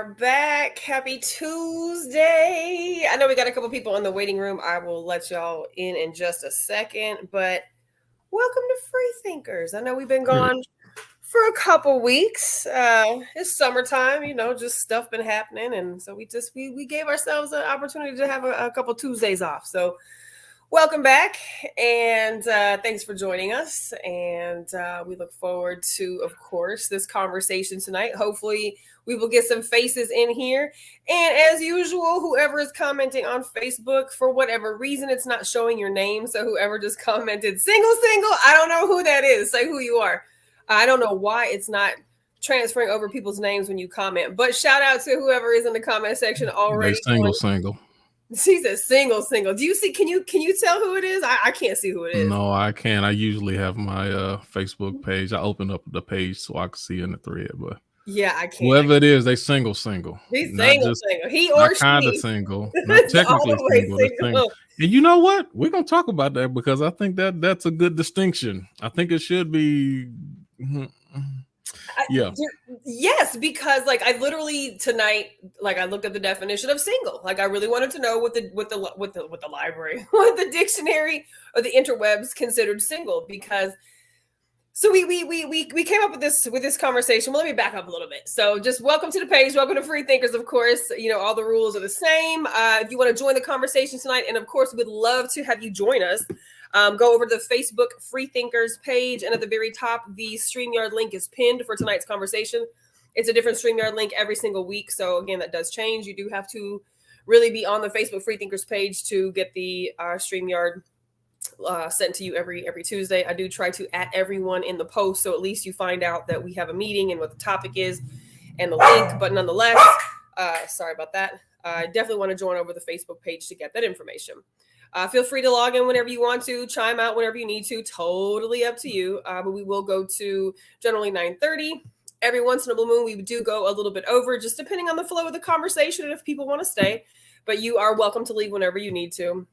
are back. Happy Tuesday. I know we got a couple people in the waiting room. I will let y'all in just a second, but welcome to Freethinkers. I know we've been gone for a couple weeks. It's summertime, just stuff been happening, and so we gave ourselves an opportunity to have a couple Tuesdays off. So welcome back, and thanks for joining us. And we look forward to, of course, this conversation tonight. Hopefully, we will get some faces in here. And as usual, whoever is commenting on Facebook, for whatever reason, it's not showing your name. So whoever just commented single, I don't know who that is. Say who you are. I don't know why it's not transferring over people's names when you comment. But shout out to whoever is in the comment section already. Single. She says single. Do you see? Can you tell who it is? I can't see who it is. No, I can't. I usually have my Facebook page. I open up the page so I can see in the thread, but yeah, I can't. Whoever it is, they single. He's single. He or she. Kind of single. Not technically single. And you know what? We're gonna talk about that because I think that's a good distinction. I think it should be. Yes, because I literally tonight, I looked at the definition of single. I really wanted to know what the library, what the dictionary or the interwebs considered single. Because so we came up with this conversation. Well, let me back up a little bit. So just welcome to the page. Welcome to Freethinkers. Of course, all the rules are the same. If you want to join the conversation tonight, and of course, we'd love to have you join us. Go over to the Facebook Freethinkers page, and at the very top, the StreamYard link is pinned for tonight's conversation. It's a different StreamYard link every single week, so again, that does change. You do have to really be on the Facebook Freethinkers page to get the StreamYard sent to you every Tuesday. I do try to @ everyone in the post, so at least you find out that we have a meeting and what the topic is and the link. But nonetheless, sorry about that. I definitely want to join over the Facebook page to get that information. Feel free to log in whenever you want to, chime out whenever you need to, totally up to you. But we will go to generally 9:30. Every once in a blue moon, we do go a little bit over, just depending on the flow of the conversation and if people want to stay. But you are welcome to leave whenever you need to.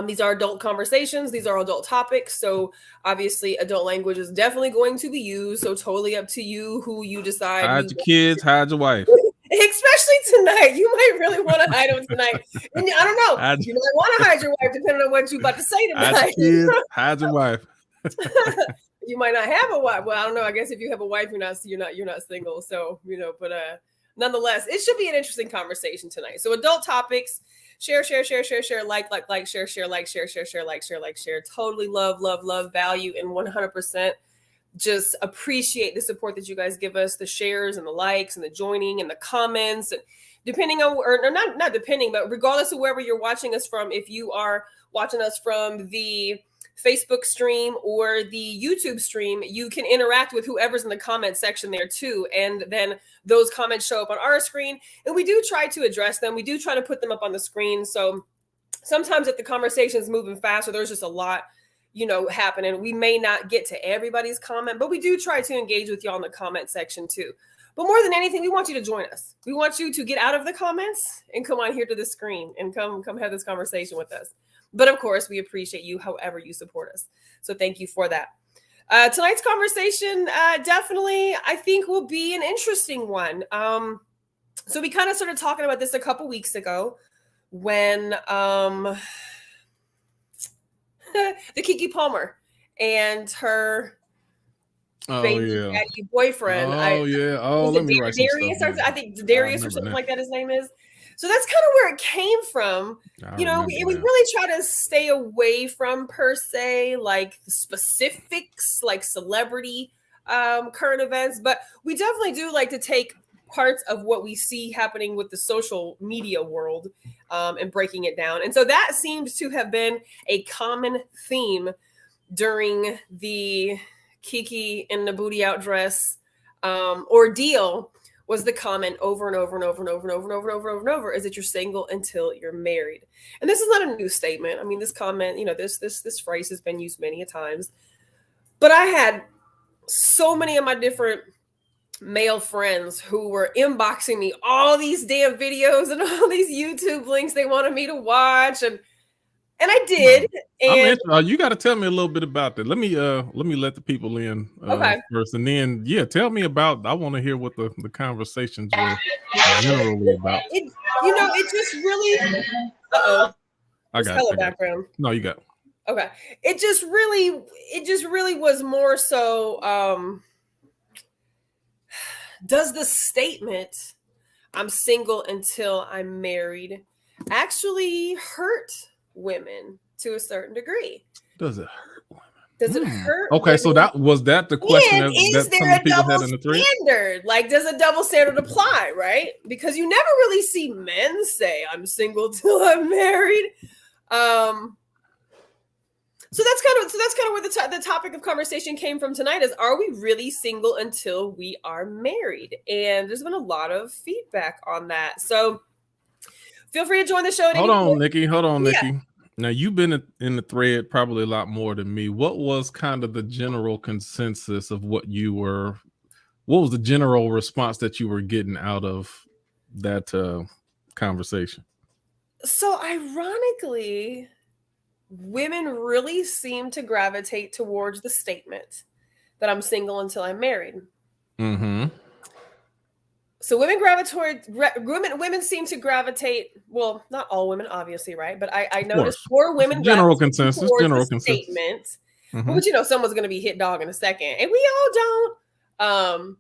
These are adult conversations. These are adult topics. So obviously adult language is definitely going to be used. So totally up to you who you decide. Hide your kids, hide your wife. Especially tonight. You might really want to hide them tonight. And I don't know. You might want to hide your wife depending on what you're about to say tonight. Hide your kids, hide your wife. You might not have a wife. Well, I don't know. I guess if you have a wife, you're not single. So, but nonetheless, it should be an interesting conversation tonight. So adult topics, share, like, share. Totally love, value, and 100% just appreciate the support that you guys give us, the shares and the likes and the joining and the comments. And depending on, or not depending, but regardless of wherever you're watching us from, if you are watching us from the Facebook stream or the YouTube stream, you can interact with whoever's in the comment section there too. And then those comments show up on our screen, and we do try to address them. We do try to put them up on the screen. So sometimes if the conversation is moving fast or there's just a lot, happening, we may not get to everybody's comment, but we do try to engage with y'all in the comment section too. But more than anything, we want you to join us. We want you to get out of the comments and come on here to the screen and come have this conversation with us. But of course, we appreciate you however you support us. So thank you for that. Tonight's conversation definitely, I think, will be an interesting one. So we kind of started talking about this a couple weeks ago when the Keke Palmer and her boyfriend. Let me write Darius, I think Darius or something like that his name is. So that's kind of where it came from. We really try to stay away from per se like the specifics, like celebrity current events, but we definitely do like to take parts of what we see happening with the social media world and breaking it down. And so that seems to have been a common theme during the Keke in the booty out dress ordeal, was the comment over and over is that you're single until you're married. And this is not a new statement. I mean, this comment, this phrase has been used many a times, but I had so many of my different male friends who were inboxing me all these damn videos and all these YouTube links they wanted me to watch. And And I did. And you got to tell me a little bit about that. Let me let the people in first, and then tell me about. I want to hear what the conversations were generally about. It just really. I got it. Background. No, you got it. Okay. It just really was more so. Does the statement "I'm single until I'm married" actually hurt women to a certain degree? Does it hurt women? Does it hurt? Okay, women? So that the question that some of the people had in the thread? Standard? Like, does a double standard apply? Right? Because you never really see men say "I'm single till I'm married." So that's kind of where the topic of conversation came from tonight is, are we really single until we are married? And there's been a lot of feedback on that. So feel free to join the show. Hold on, Nikki. Now, you've been in the thread probably a lot more than me. What was kind of the general consensus of what was the general response that you were getting out of that conversation? So ironically, women really seem to gravitate towards the statement that I'm single until I'm married. Mm-hmm. So women seem to gravitate. Well, not all women, obviously, right? But I noticed more women general consensus. Statement. Mm-hmm. But someone's going to be hit dog in a second, and we all don't.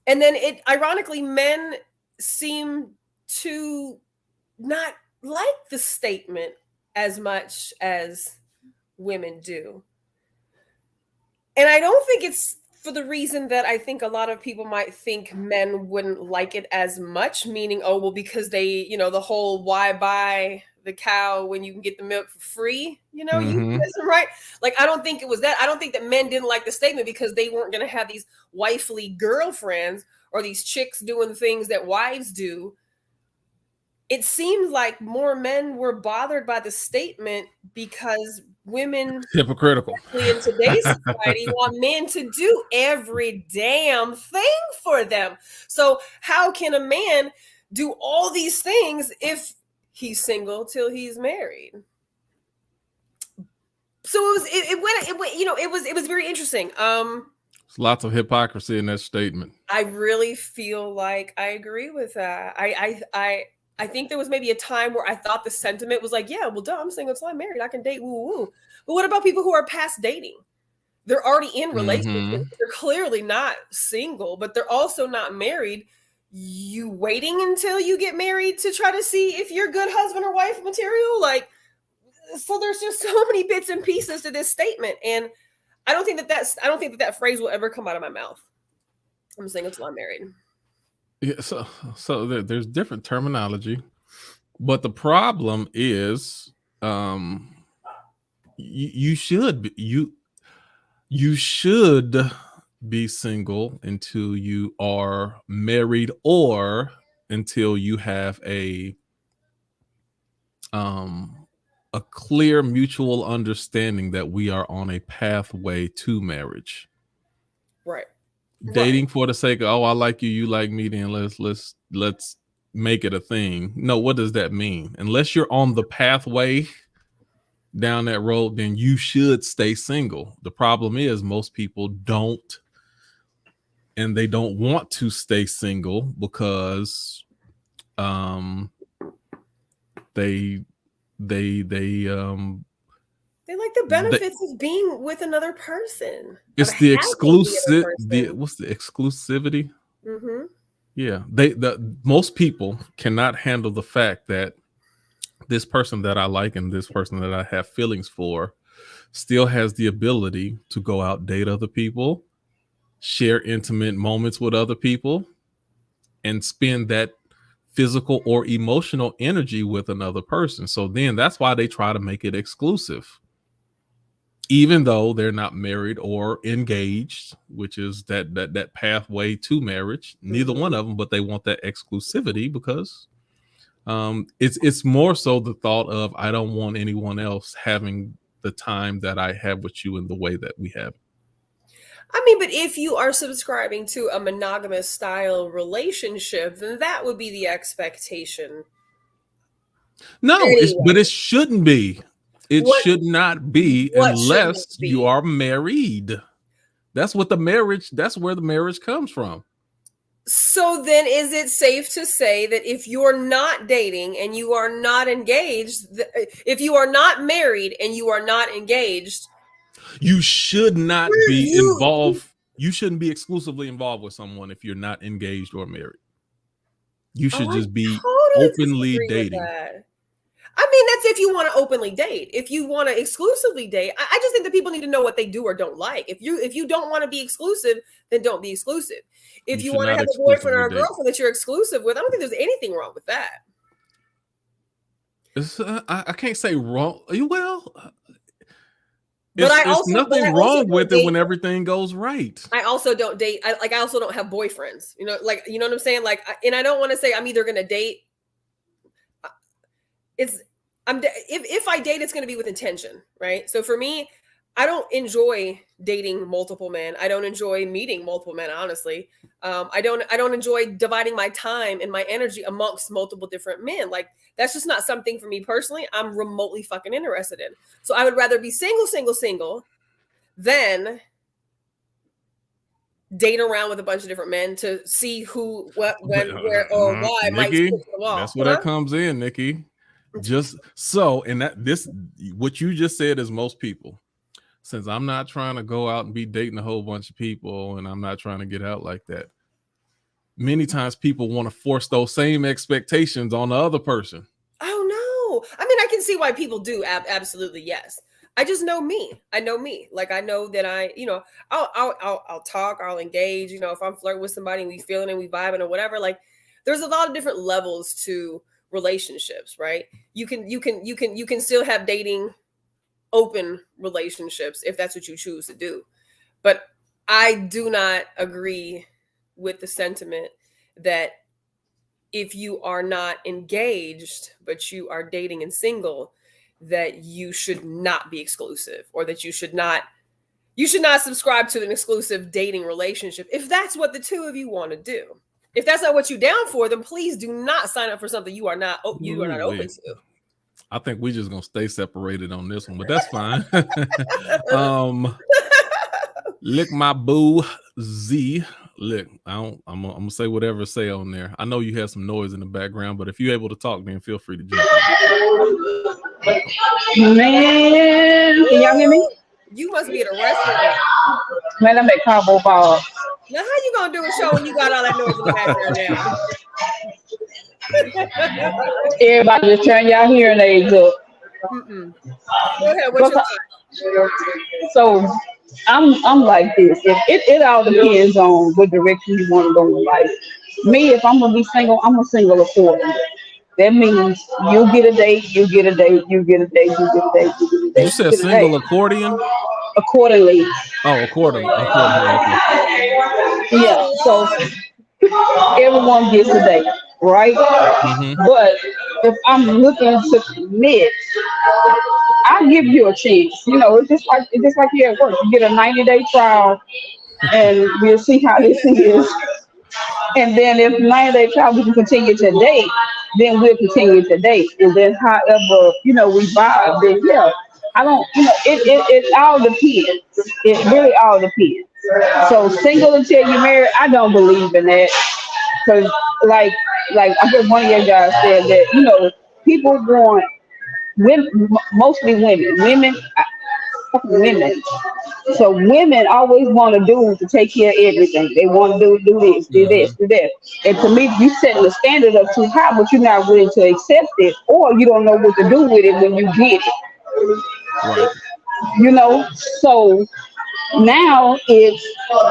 And then ironically, men seem to not like the statement as much as women do. And I don't think it's for the reason that I think a lot of people might think men wouldn't like it as much, meaning, oh, well, because they, the whole why buy the cow when you can get the milk for free, euphemism, right? Like, I don't think it was that. I don't think that men didn't like the statement because they weren't going to have these wifely girlfriends or these chicks doing things that wives do. It seemed like more men were bothered by the statement because women, hypocritical in today's society, want men to do every damn thing for them. So how can a man do all these things if he's single till he's married? So it was very interesting. There's lots of hypocrisy in that statement. I really feel like I agree with that. I think there was maybe a time where I thought the sentiment was like, yeah, well, duh, I'm single until I'm married. I can date, woo woo. But what about people who are past dating? They're already in relationships. Mm-hmm. They're clearly not single, but they're also not married. You waiting until you get married to try to see if you're good husband or wife material? Like, so there's just so many bits and pieces to this statement. And I don't think that phrase will ever come out of my mouth. I'm single until I'm married. Yeah, so there's different terminology, but the problem is, you should be single until you are married or until you have a clear mutual understanding that we are on a pathway to marriage. Right. Dating for the sake of, oh, I like you, you like me, then let's make it a thing. No, what does that mean? Unless you're on the pathway down that road, then you should stay single. The problem is most people don't, and they don't want to stay single because they like the benefits of being with another person. It's the exclusive. What's the exclusivity? Mm-hmm. Yeah, most people cannot handle the fact that this person that I like and this person that I have feelings for still has the ability to go out, date other people, share intimate moments with other people, and spend that physical or emotional energy with another person. So then that's why they try to make it exclusive. Even though they're not married or engaged, which is that pathway to marriage, neither one of them, but they want that exclusivity because it's more so the thought of, I don't want anyone else having the time that I have with you in the way that we have. I mean, but if you are subscribing to a monogamous style relationship, then that would be the expectation. No, but it shouldn't be. It should not be what should not unless be? you are married. That's where the marriage comes from. So then is it safe to say that if you're not dating and you are not engaged, if you are not married and you are not engaged, you should not be involved. You shouldn't be exclusively involved with someone if you're not engaged or married. You should just be openly dating. I mean, that's if you want to openly date. If you want to exclusively date, I just think that people need to know what they do or don't like. If you don't want to be exclusive, then don't be exclusive. If you want to have a boyfriend or a girlfriend that you're exclusive with, I don't think there's anything wrong with that. I can't say wrong. Well, there's nothing wrong with it when everything goes right. I also don't date. I also don't have boyfriends. You know what I'm saying? Like, and I don't want to say I'm either going to date. If I date, it's going to be with intention, right? So for me, I don't enjoy dating multiple men. I don't enjoy meeting multiple men, honestly. I don't enjoy dividing my time and my energy amongst multiple different men. Like, that's just not something for me personally I'm remotely fucking interested in. So I would rather be single than date around with a bunch of different men to see who, what, when, where, or why. Nikki, that's where that comes in, Nikki. Just so, and what you just said is most people. Since I'm not trying to go out and be dating a whole bunch of people, and I'm not trying to get out like that, many times people want to force those same expectations on the other person. Oh no! I mean, I can see why people do. Absolutely, yes. I just know me. I know me. Like, I know that I'll talk, I'll engage. If I'm flirting with somebody and we feeling and we vibing or whatever, like, there's a lot of different levels to relationships, right? You can still have dating, open relationships if that's what you choose to do. But I do not agree with the sentiment that if you are not engaged but you are dating and single, that you should not be exclusive, or that you should not subscribe to an exclusive dating relationship if that's what the two of you want to do. If that's not what you're down for, then please do not sign up for something you are not open to. I think we're just gonna stay separated on this one, but that's fine. Lick my boo Z. Look, I'm gonna say whatever say on there. I know you have some noise in the background, but if you're able to talk, then feel free to jump in. Man, can y'all hear me? You must be at a restaurant. Man, I'm at Cowboy Ball. Now, how you gonna do a show when you got all that noise in the background now? Everybody just turn y'all hearing aids up. Go ahead. What's your thought? So I'm like this. It all depends on what direction you want to go in life. Me, if I'm gonna be single, I'm a single accordingly. That means you get a date, you get a date, you get a date, you get a date, you get a date. You said single accordion? Accordingly. Oh, accordingly. Yeah. So everyone gets a date, right? Mm-hmm. But if I'm looking to commit, I'll give you a chance. It's just like you at work. You get a 90-day trial, and we'll see how this is. And then if 90-day trial we can continue to date, then we'll continue to date. And then however, we vibe, then yeah. I don't, it all depends. It really all depends. So single until you're married, I don't believe in that. Because like I heard one of your guys said that, people want women, mostly women. So women always want to do to take care of everything. They want to do this, do this, do that. And to me, you setting the standard up too high, but you're not willing to accept it, or you don't know what to do with it when you get it. Right. So now it's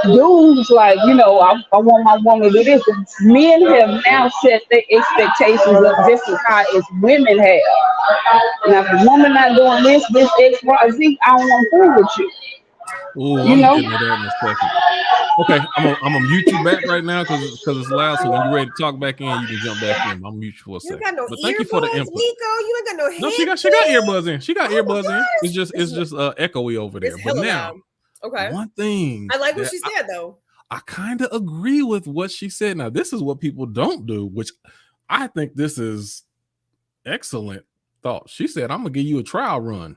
dudes like, I want my woman to do this. Men have now set their expectations up just as high as women have. Now, if a woman not doing this X, Y, Z, I don't want to fool with you. Ooh, I'm getting to that in a second. Okay, I'm gonna mute you back right now because it's loud. So when you're ready to talk back in, you can jump back in. I'll mute you for a second. You got no but thank you for the input. Nico, you ain't got no headphones. No, she got earbuds in. She got earbuds in. It's just echoey over there. But now, okay. One thing I like what she said though. I kind of agree with what she said. Now, this is what people don't do, which I think this is excellent thought. She said, "I'm gonna give you a trial run."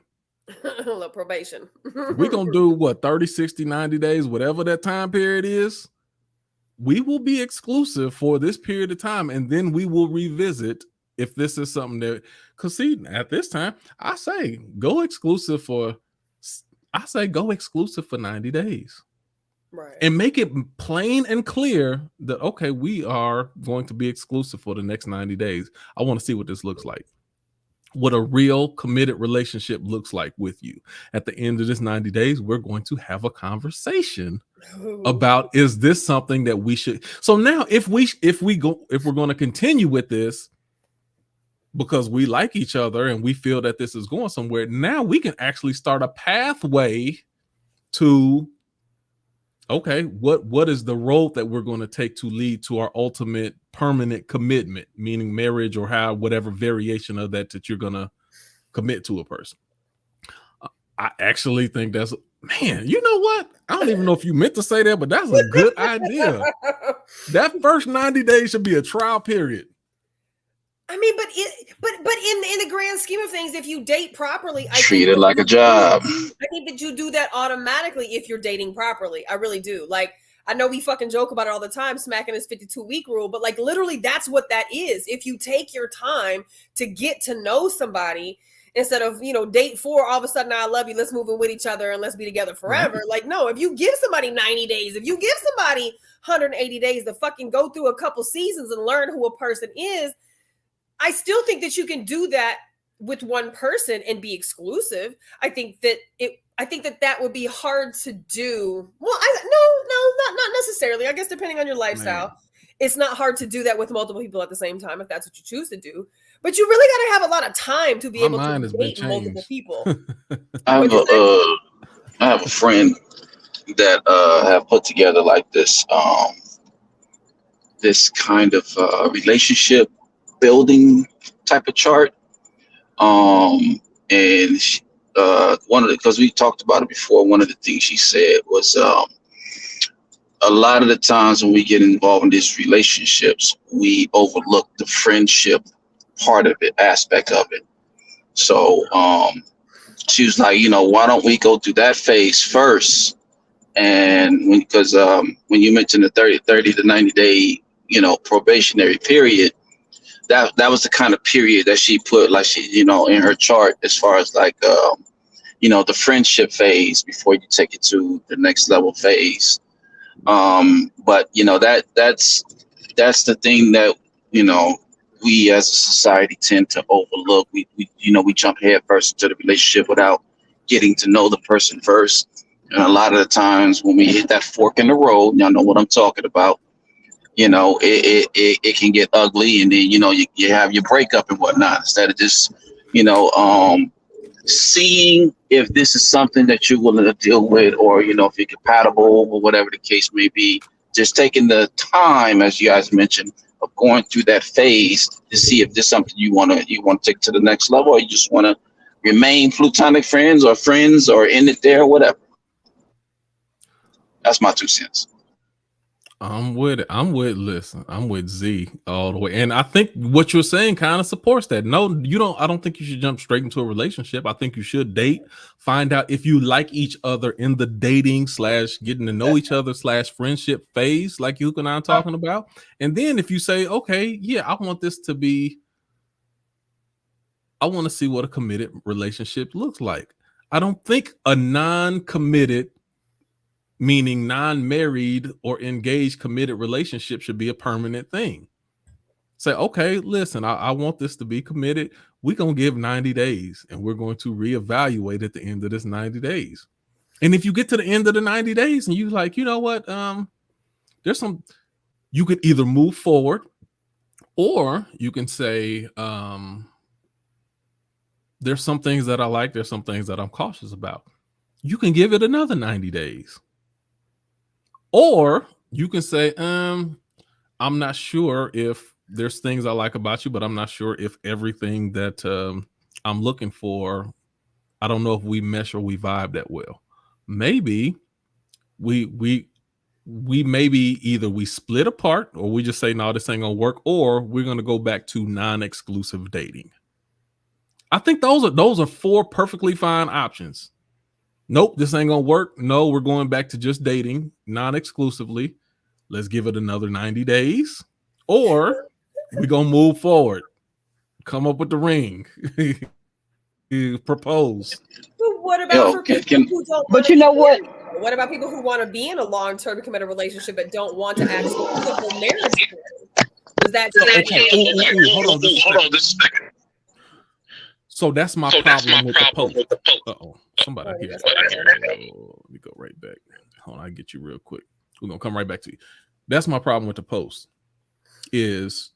Little probation. We're going to do what, 30, 60, 90 days, whatever that time period is. We will be exclusive for this period of time, and then we will revisit if this is something that, because see, at this time, I say go exclusive for 90 days. Right. And make it plain and clear that, okay, we are going to be exclusive for the next 90 days. I want to see what this looks like. What a real committed relationship looks like with you. At the end of this 90 days, we're going to have a conversation about, is this something that we should. So now if we're going to continue with this because we like each other and we feel that this is going somewhere, now we can actually start a pathway to, okay, what is the road that we're going to take to lead to our ultimate permanent commitment, meaning marriage or whatever variation of that you're going to commit to a person. I actually think that's, man, you know what? I don't even know if you meant to say that, but that's a good idea. That first 90 days should be a trial period. I mean, but in the grand scheme of things, if you date properly, treat it like a job. I think that you do that automatically if you're dating properly. I really do. Like, I know we fucking joke about it all the time, smacking this 52-week rule, but like literally that's what that is. If you take your time to get to know somebody instead of, date 4, all of a sudden, I love you, let's move in with each other and let's be together forever. Right. Like, no, if you give somebody 90 days, if you give somebody 180 days to fucking go through a couple seasons and learn who a person is, I still think that you can do that with one person and be exclusive. I think that would be hard to do. Well, not necessarily. I guess depending on your lifestyle, it's not hard to do that with multiple people at the same time if that's what you choose to do. But you really got to have a lot of time to be able to date multiple people. I have a friend that have put together like this this kind of relationship building type of chart. And one of the, because we talked about it before, one of the things she said was a lot of the times when we get involved in these relationships, we overlook the friendship part of it, aspect of it. So she was like, why don't we go through that phase first? And because when you mentioned the 30 to 90 day, probationary period, that was the kind of period that she put, like she, in her chart, as far as like, the friendship phase before you take it to the next level phase. But that's the thing that, we as a society tend to overlook. We jump head first into the relationship without getting to know the person first. And a lot of the times when we hit that fork in the road, y'all know what I'm talking about. It can get ugly, and then you have your breakup and whatnot. Instead of just seeing if this is something that you're willing to deal with, or if you're compatible or whatever the case may be, just taking the time, as you guys mentioned, of going through that phase to see if this is something you want to take to the next level, or you just want to remain platonic friends or end it there, whatever. That's my 2 cents. I'm with Z all the way. And I think what you're saying kind of supports that. No, you don't. I don't think you should jump straight into a relationship. I think you should date, find out if you like each other in the dating / getting to know each other / friendship phase, like you and I are talking about. And then if you say, okay, yeah, I want to see what a committed relationship looks like. I don't think a non-committed, meaning non-married or engaged committed relationship, should be a permanent thing. Say, okay, listen, I want this to be committed. We're going to give 90 days and we're going to reevaluate at the end of this 90 days. And if you get to the end of the 90 days and you like, you know what, you could either move forward, or you can say, there's some things that I like, there's some things that I'm cautious about. You can give it another 90 days. Or you can say, I'm not sure if there's things I like about you, but I'm not sure if everything that I'm looking for, I don't know if we mesh or we vibe that well. Maybe we maybe either we split apart, or we just say, no, this ain't gonna work, or we're gonna go back to non-exclusive dating. I think those are 4 perfectly fine options. Nope, this ain't gonna work. No, we're going back to just dating non-exclusively. Let's give it another 90 days, or we're gonna move forward. Come up with the ring. Propose. But what about for people who don't? But you know what? What about people who want to be in a long-term committed relationship but don't want to actually put their marriage together? Does that hold on just a second. So that's my problem with the post. Uh-oh. Somebody here. Let me go right back. Hold on, I'll get you real quick. We're gonna come right back to you. That's my problem with the post. Is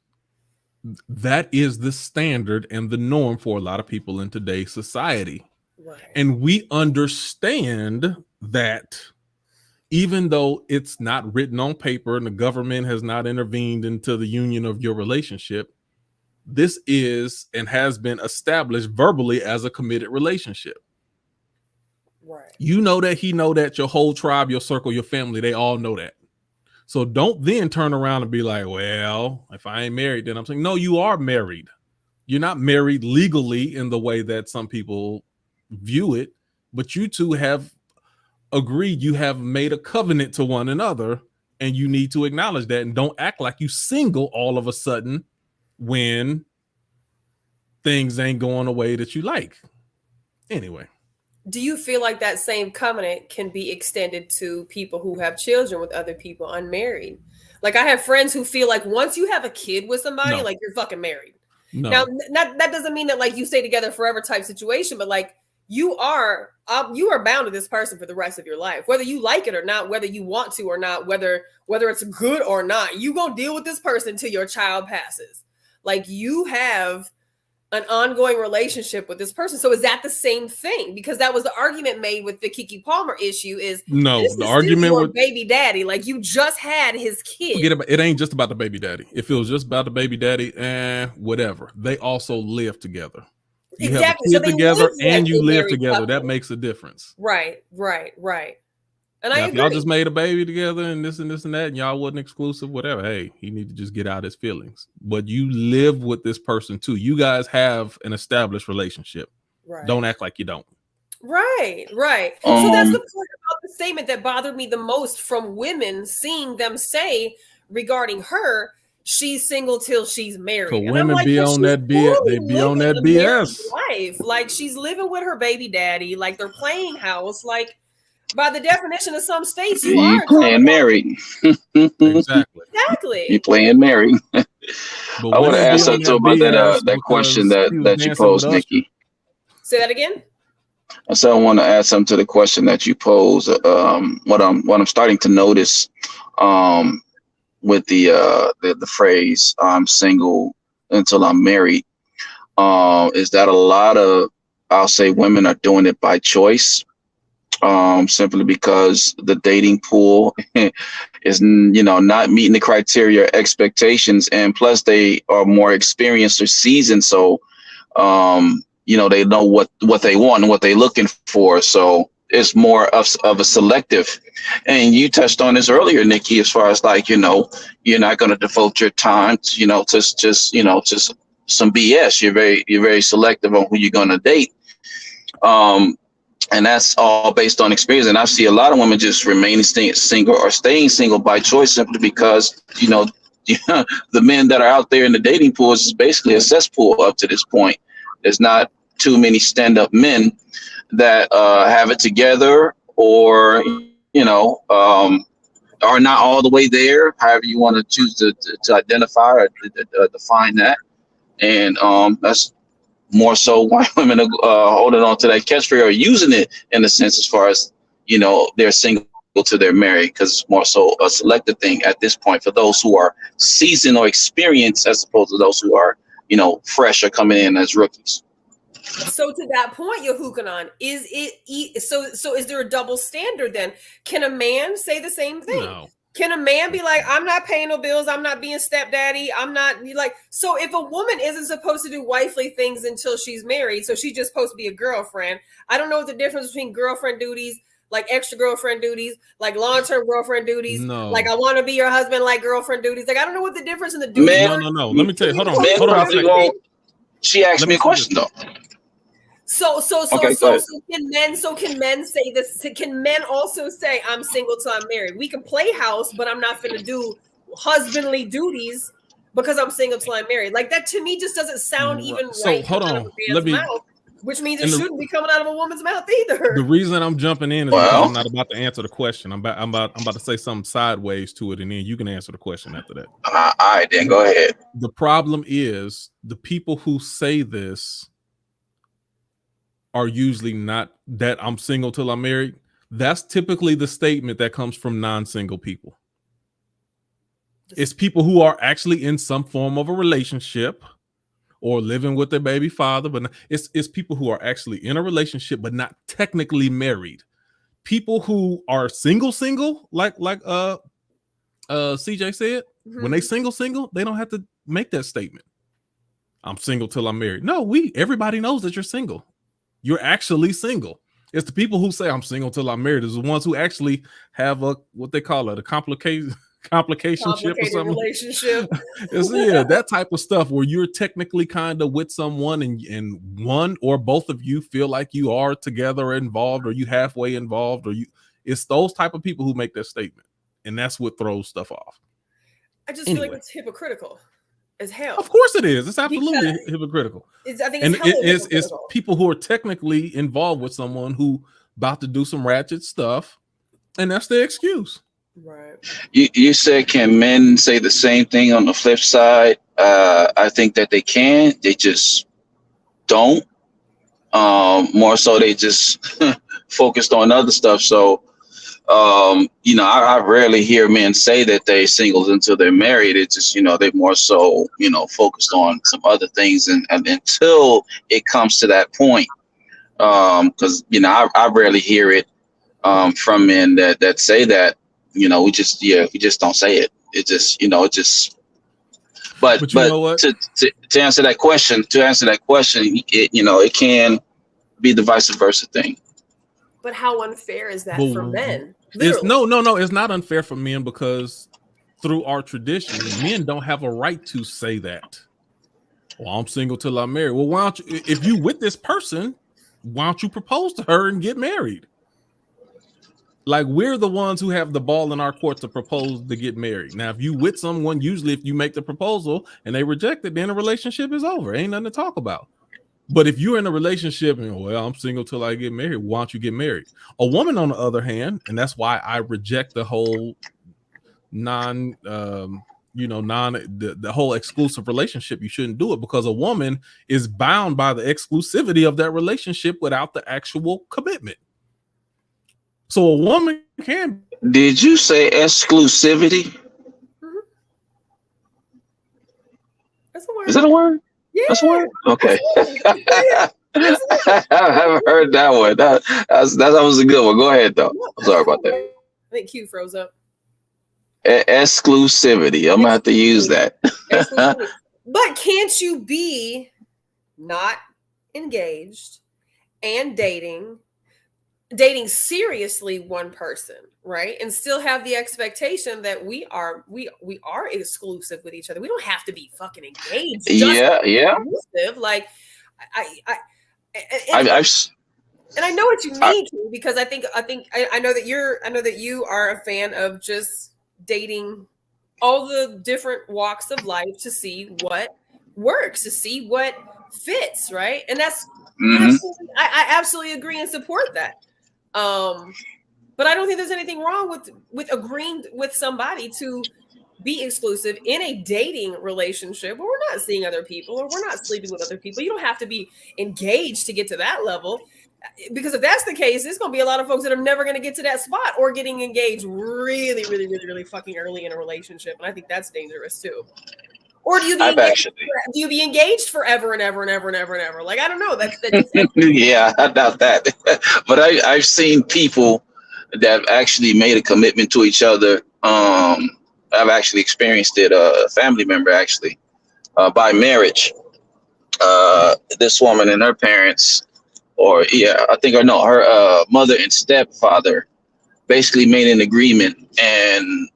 that is the standard and the norm for a lot of people in today's society. Right. And we understand that even though it's not written on paper and the government has not intervened into the union of your relationship, this is and has been established verbally as a committed relationship. Right. You know that, he know that, your whole tribe, your circle, your family, they all know that. So don't then turn around and be like, well, if I ain't married, then I'm saying, no, you are married. You're not married legally in the way that some people view it, but you two have agreed, you have made a covenant to one another, and you need to acknowledge that, and don't act like you single all of a sudden when things ain't going the way that you like. Anyway. Do you feel like that same covenant can be extended to people who have children with other people unmarried? Like, I have friends who feel like once you have a kid with somebody, like, you're fucking married. No. Now, that doesn't mean that like you stay together forever type situation, but like you are bound to this person for the rest of your life, whether you like it or not, whether you want to or not, whether it's good or not. You gonna deal with this person till your child passes. Like, you have an ongoing relationship with this person. So is that the same thing? Because that was the argument made with the Keke Palmer issue. Is no, the argument with baby daddy, like you just had his kid. Forget about it. Ain't just about the baby daddy. If it was just about the baby daddy, whatever. They also live together. You exactly. have a kid together and you live together. Couple. That makes a difference. Right. And now, if y'all just made a baby together and this and that, and y'all wasn't exclusive, whatever, hey, he need to just get out his feelings. But you live with this person too. You guys have an established relationship. Right. Don't act like you don't. Right. So that's the part about the statement that bothered me the most from women, seeing them say regarding her, she's single till she's married. So women like, be on that BS. They be on that BS. Life. Like, she's living with her baby daddy. Like, they're playing house. Like, by the definition of some states, you are playing married. Exactly. You're playing married. I want to ask something about that question that you posed, Nikki. Say that again. So I want to add something to the question that you posed. What I'm starting to notice with the phrase "I'm single until I'm married" is that a lot of, I'll say, women are doing it by choice. Simply because the dating pool is, not meeting the criteria or expectations. And plus they are more experienced or seasoned. So, they know what they want and what they're looking for. So it's more of a selective. And you touched on this earlier, Nikki, as far as like, you're not going to devote your time to, just some BS. You're very selective on who you're going to date. And that's all based on experience. And I see a lot of women just remaining single or staying single by choice simply because, the men that are out there in the dating pool is basically a cesspool up to this point. There's not too many stand-up men that have it together or, are not all the way there, however you want to choose to identify or define that. And that's more so why women are holding on to that catchphrase or using it in a sense as far as, they're single till they're married, because it's more so a selective thing at this point for those who are seasoned or experienced as opposed to those who are, fresh or coming in as rookies. So to that point, Yehukanan, so is there a double standard then? Can a man say the same thing? No. Can a man be like, I'm not paying no bills, I'm not being stepdaddy, I'm not like, so if a woman isn't supposed to do wifely things until she's married, so she's just supposed to be a girlfriend, I don't know what the difference between girlfriend duties, like extra girlfriend duties, like long-term girlfriend duties, like I want to be your husband, like girlfriend duties, like I don't know what the difference in the duties. No. Let me tell you, hold on a second. She asked me a question though. Okay, go ahead. Can men say this? Can men also say I'm single till I'm married? We can play house, but I'm not finna do husbandly duties because I'm single till I'm married. Like that to me just doesn't sound even So right. hold coming out on, of a man's mouth, which means it and shouldn't be coming out of a woman's mouth either. the reason I'm jumping in is Well- because I'm not about to answer the question. I'm about to say something sideways to it, and then you can answer the question after that. All right, then go ahead. The problem is the people who say this are usually not that I'm single till I'm married. That's typically the statement that comes from non-single people. It's people who are actually in some form of a relationship or living with their baby father, but it's people who are actually in a relationship but not technically married. People who are single, like CJ said, when they single, they don't have to make that statement. I'm single till I'm married. No, everybody knows that you're single. You're actually single. It's the people who say I'm single till I'm married is the ones who actually have what they call it, a complicationship or something. Relationship. That type of stuff where you're technically kind of with someone and one or both of you feel like you are together involved, or you halfway involved, it's those type of people who make that statement, and that's what throws stuff off. I just feel like it's hypocritical as hell. Of course it is. It's absolutely hypocritical. I think it's people who are technically involved with someone who about to do some ratchet stuff, and that's their excuse. Right. You said, can men say the same thing on the flip side? I think that they can. They just don't. More so, they just focused on other stuff. So, I rarely hear men say that they're singles until they're married. It's just, they're more so, focused on some other things, and until it comes to that point, because I rarely hear it from men that say that. We just don't say it. It just, but you know what? To answer that question, it can be the vice versa thing. But how unfair is that for men? It's no, it's not unfair for men, because through our tradition, men don't have a right to say that. Well, I'm single till I'm married. Well, why don't you, if you with this person, why don't you propose to her and get married? Like, we're the ones who have the ball in our court to propose to get married. Now, if you with someone, usually if you make the proposal and they reject it, then the relationship is over. Ain't nothing to talk about. But if you're in a relationship and, well, I'm single till I get married, why don't you get married? A woman, on the other hand, and that's why I reject the whole the whole exclusive relationship. You shouldn't do it, because a woman is bound by the exclusivity of that relationship without the actual commitment. So a woman can. Did you say exclusivity? Mm-hmm. That's a word. Is that a word? Yeah. That's a word? Okay. I haven't heard that one. That was a good one. Go ahead, though. I'm sorry about that. I think Q froze up. Exclusivity. I'm going to have to use that. But can't you be not engaged and dating seriously one person, right? And still have the expectation that we are exclusive with each other. We don't have to be fucking engaged. Yeah. Exclusive. Like and I know what you mean, because I know that you are a fan of just dating all the different walks of life to see what works, to see what fits, right? And that's I absolutely agree and support that. But I don't think there's anything wrong with agreeing with somebody to be exclusive in a dating relationship where we're not seeing other people or we're not sleeping with other people. You don't have to be engaged to get to that level, because if that's the case, there's going to be a lot of folks that are never going to get to that spot, or getting engaged really, really, really, really fucking early in a relationship. And I think that's dangerous too. Or do you be engaged forever and ever and ever and ever and ever? Like, I don't know. That's yeah, I doubt that. But I've seen people that have actually made a commitment to each other. I've actually experienced it. A family member, actually, by marriage. This woman and her parents, her mother and stepfather basically made an agreement, and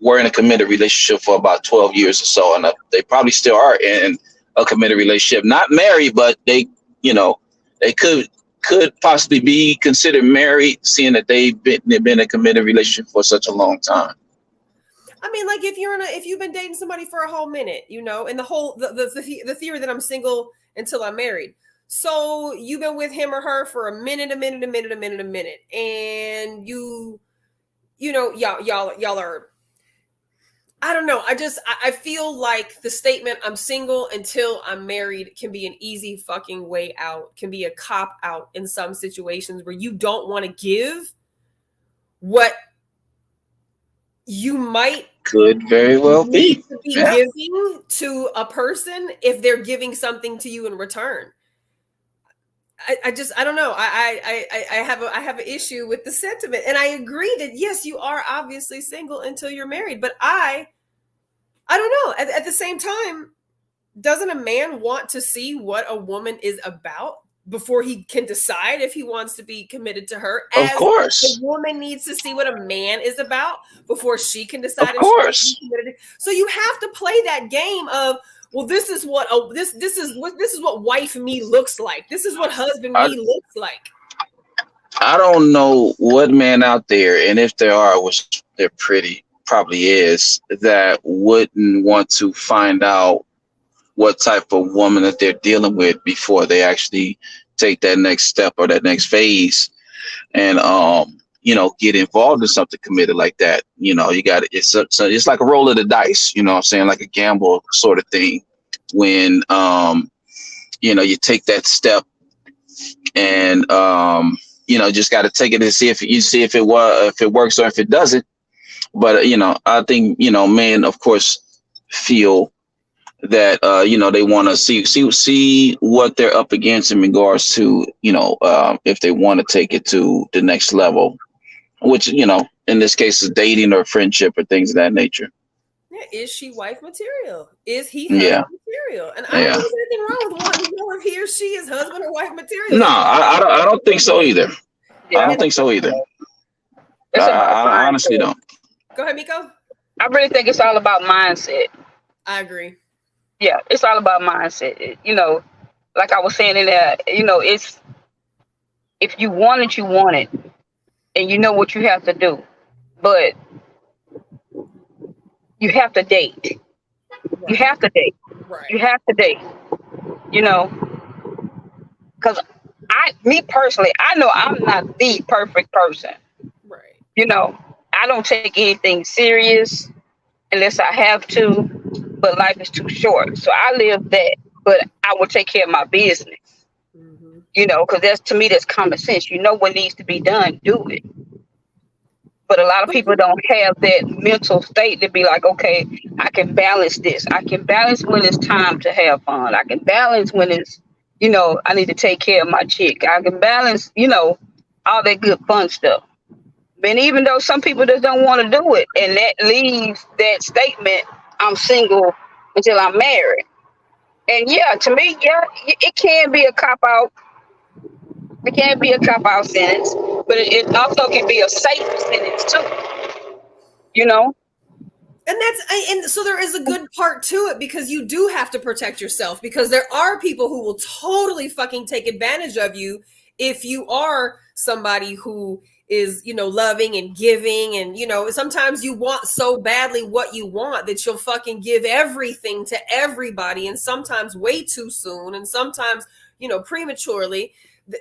were in a committed relationship for about 12 years or so, and they probably still are in a committed relationship. Not married, but they, they could possibly be considered married, seeing that they've been in a committed relationship for such a long time. I mean, like if you've been dating somebody for a whole minute, you know, and the theory that I'm single until I'm married. So you've been with him or her for a minute, and you know, y'all are. I don't know. I feel like the statement "I'm single until I'm married" can be an easy fucking way out. Can be a cop out in some situations where you don't want to give what you could very well be giving to a person if they're giving something to you in return. I don't know. I have an issue with the sentiment, and I agree that yes, you are obviously single until you're married, but I don't know. At the same time, doesn't a man want to see what a woman is about before he can decide if he wants to be committed to her? Of course, the woman needs to see what a man is about before she can decide. Of course. So you have to play that game of, well, this is what wife me looks like. This is what husband me looks like. I don't know what man out there, and if there are, which there probably is, that wouldn't want to find out what type of woman that they're dealing with before they actually take that next step or that next phase, and get involved in something committed like that. You know, you got it's like a roll of the dice. You know what I'm saying, like a gamble sort of thing. When you take that step, and just got to take it and see if it works or if it doesn't. But I think men, of course, feel that they want to see what they're up against in regards to if they want to take it to the next level, which in this case is dating or friendship or things of that nature. Yeah, is she wife material? Is he husband material? And I don't think there's anything wrong with wanting to know if he or she is husband or wife material. No, I don't think so either. I don't think so either. I honestly don't. Go ahead, Miko. I really think it's all about mindset. I agree. Yeah, it's all about mindset. Like I was saying in there, it's if you want it, you want it, and you know what you have to do, but you have to date. Right. You have to date. Right. You have to date. Because me personally, I know I'm not the perfect person. Right. I don't take anything serious unless I have to, but life is too short. So I live that, but I will take care of my business. Mm-hmm. Because to me, that's common sense. What needs to be done, do it. But a lot of people don't have that mental state to be like, okay, I can balance this. I can balance when it's time to have fun. I can balance when it's, I need to take care of my chick. I can balance, all that good fun stuff. But even though some people just don't want to do it, and that leaves that statement, I'm single until I'm married. And yeah, to me, it can be a cop-out. It can be a cop-out sentence, but it also can be a safe sentence too. And so there is a good part to it, because you do have to protect yourself, because there are people who will totally fucking take advantage of you if you are somebody who is, loving and giving, and, sometimes you want so badly what you want that you'll fucking give everything to everybody, and sometimes way too soon, and sometimes, prematurely,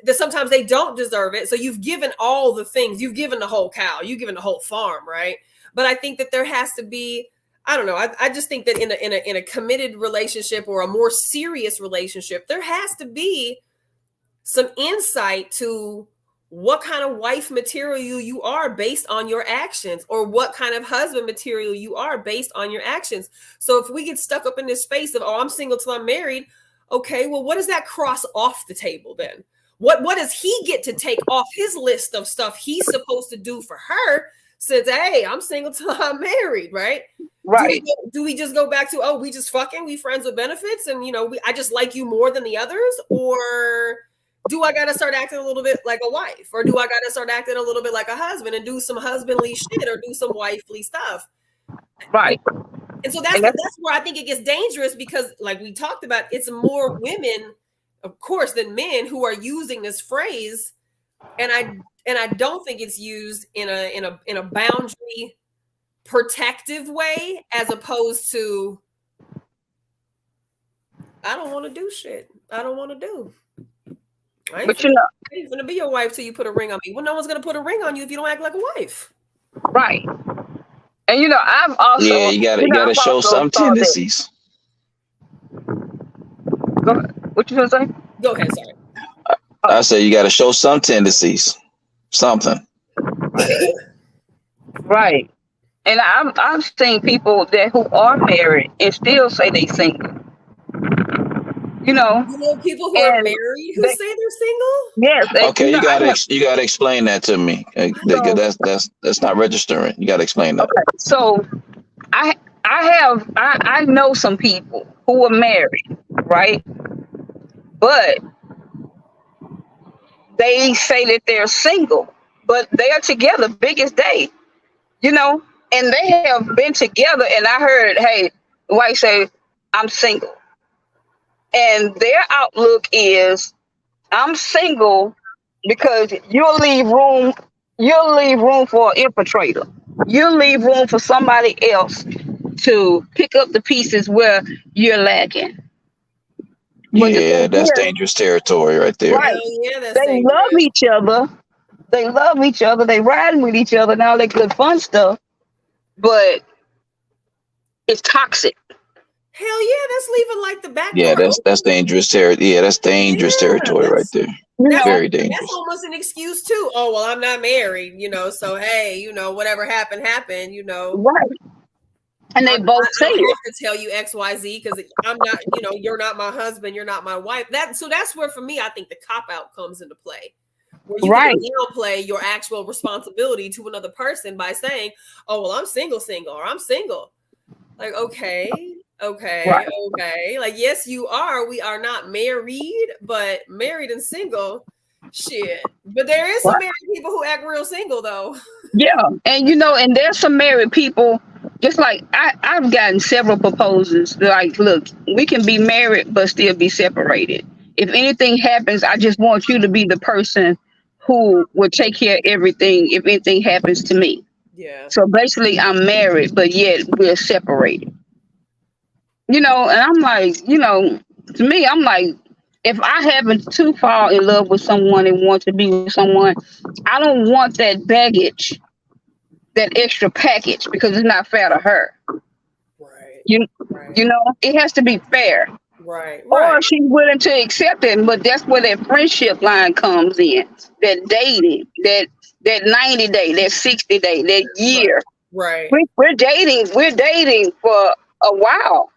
that sometimes they don't deserve it. So you've given all the things, you've given the whole cow, you've given the whole farm, right? But I think that there has to be, I don't know, I just think that in a committed relationship or a more serious relationship, there has to be some insight to what kind of wife material you are based on your actions, or what kind of husband material you are based on your actions. So if we get stuck up in this space of, I'm single till I'm married, okay, well, what does that cross off the table then? What does he get to take off his list of stuff he's supposed to do for her, since, hey, I'm single till I'm married, right? Right. Do we just go back to, we just fucking, we friends with benefits, and I just like you more than the others? Or do I got to start acting a little bit like a wife? Or do I got to start acting a little bit like a husband and do some husbandly shit or do some wifely stuff? Right. And so that's where I think it gets dangerous, because like we talked about, it's more women of course, than men who are using this phrase, and I don't think it's used in a boundary protective way, as opposed to I don't want to do shit. I don't want to do. I ain't gonna be your wife till you put a ring on me. Well, no one's gonna put a ring on you if you don't act like a wife. Right. And I've also you gotta show some tendencies. Go ahead. What you gonna say? Go ahead, sorry. I say you gotta show some tendencies. Something. Right. And I've seen people who are married and still say they single. People who are married who say they're single? Yes. Okay, you gotta explain that to me. That's not registering. You gotta explain that. Okay, so I know some people who are married, right? But they say that they're single, but they are together big as day, and they have been together. And I heard, hey, the wife say, I'm single. And their outlook is, I'm single because you'll leave room for an infiltrator. You'll leave room for somebody else to pick up the pieces where you're lacking. Yeah, that's dangerous territory right there. Right. Yeah, that's They dangerous. love each other. They love each other. They riding with each other and all that good fun stuff. But it's toxic. Hell yeah, that's leaving like the back. Yeah, that's dangerous territory. Yeah, that's dangerous territory right there. Very dangerous. That's almost an excuse too. Oh well, I'm not married, so hey, whatever happened. Right. And they both say I it. have to tell you XYZ because I'm not, you're not my husband, you're not my wife. So that's where for me, I think the cop out comes into play. Where you can downplay your actual responsibility to another person by saying, oh well, I'm single, or I'm single. Like, okay. Like, yes, you are. We are not married, but married and single, shit. But there is some married people who act real single though. Yeah. And and there's some married people, just like I've gotten several proposals. Like, look, we can be married but still be separated. If anything happens, I just want you to be the person who will take care of everything if anything happens to me. Yeah. So basically I'm married, but yet we're separated. And I'm like, to me, I'm like, if I happen to fall in love with someone and want to be with someone, I don't want that baggage, that extra package, because it's not fair to her. Right. It has to be fair. Right. Or she's willing to accept it, but that's where that friendship line comes in. That dating, that 90 day, that 60 day, that year. Right. We're dating for a while.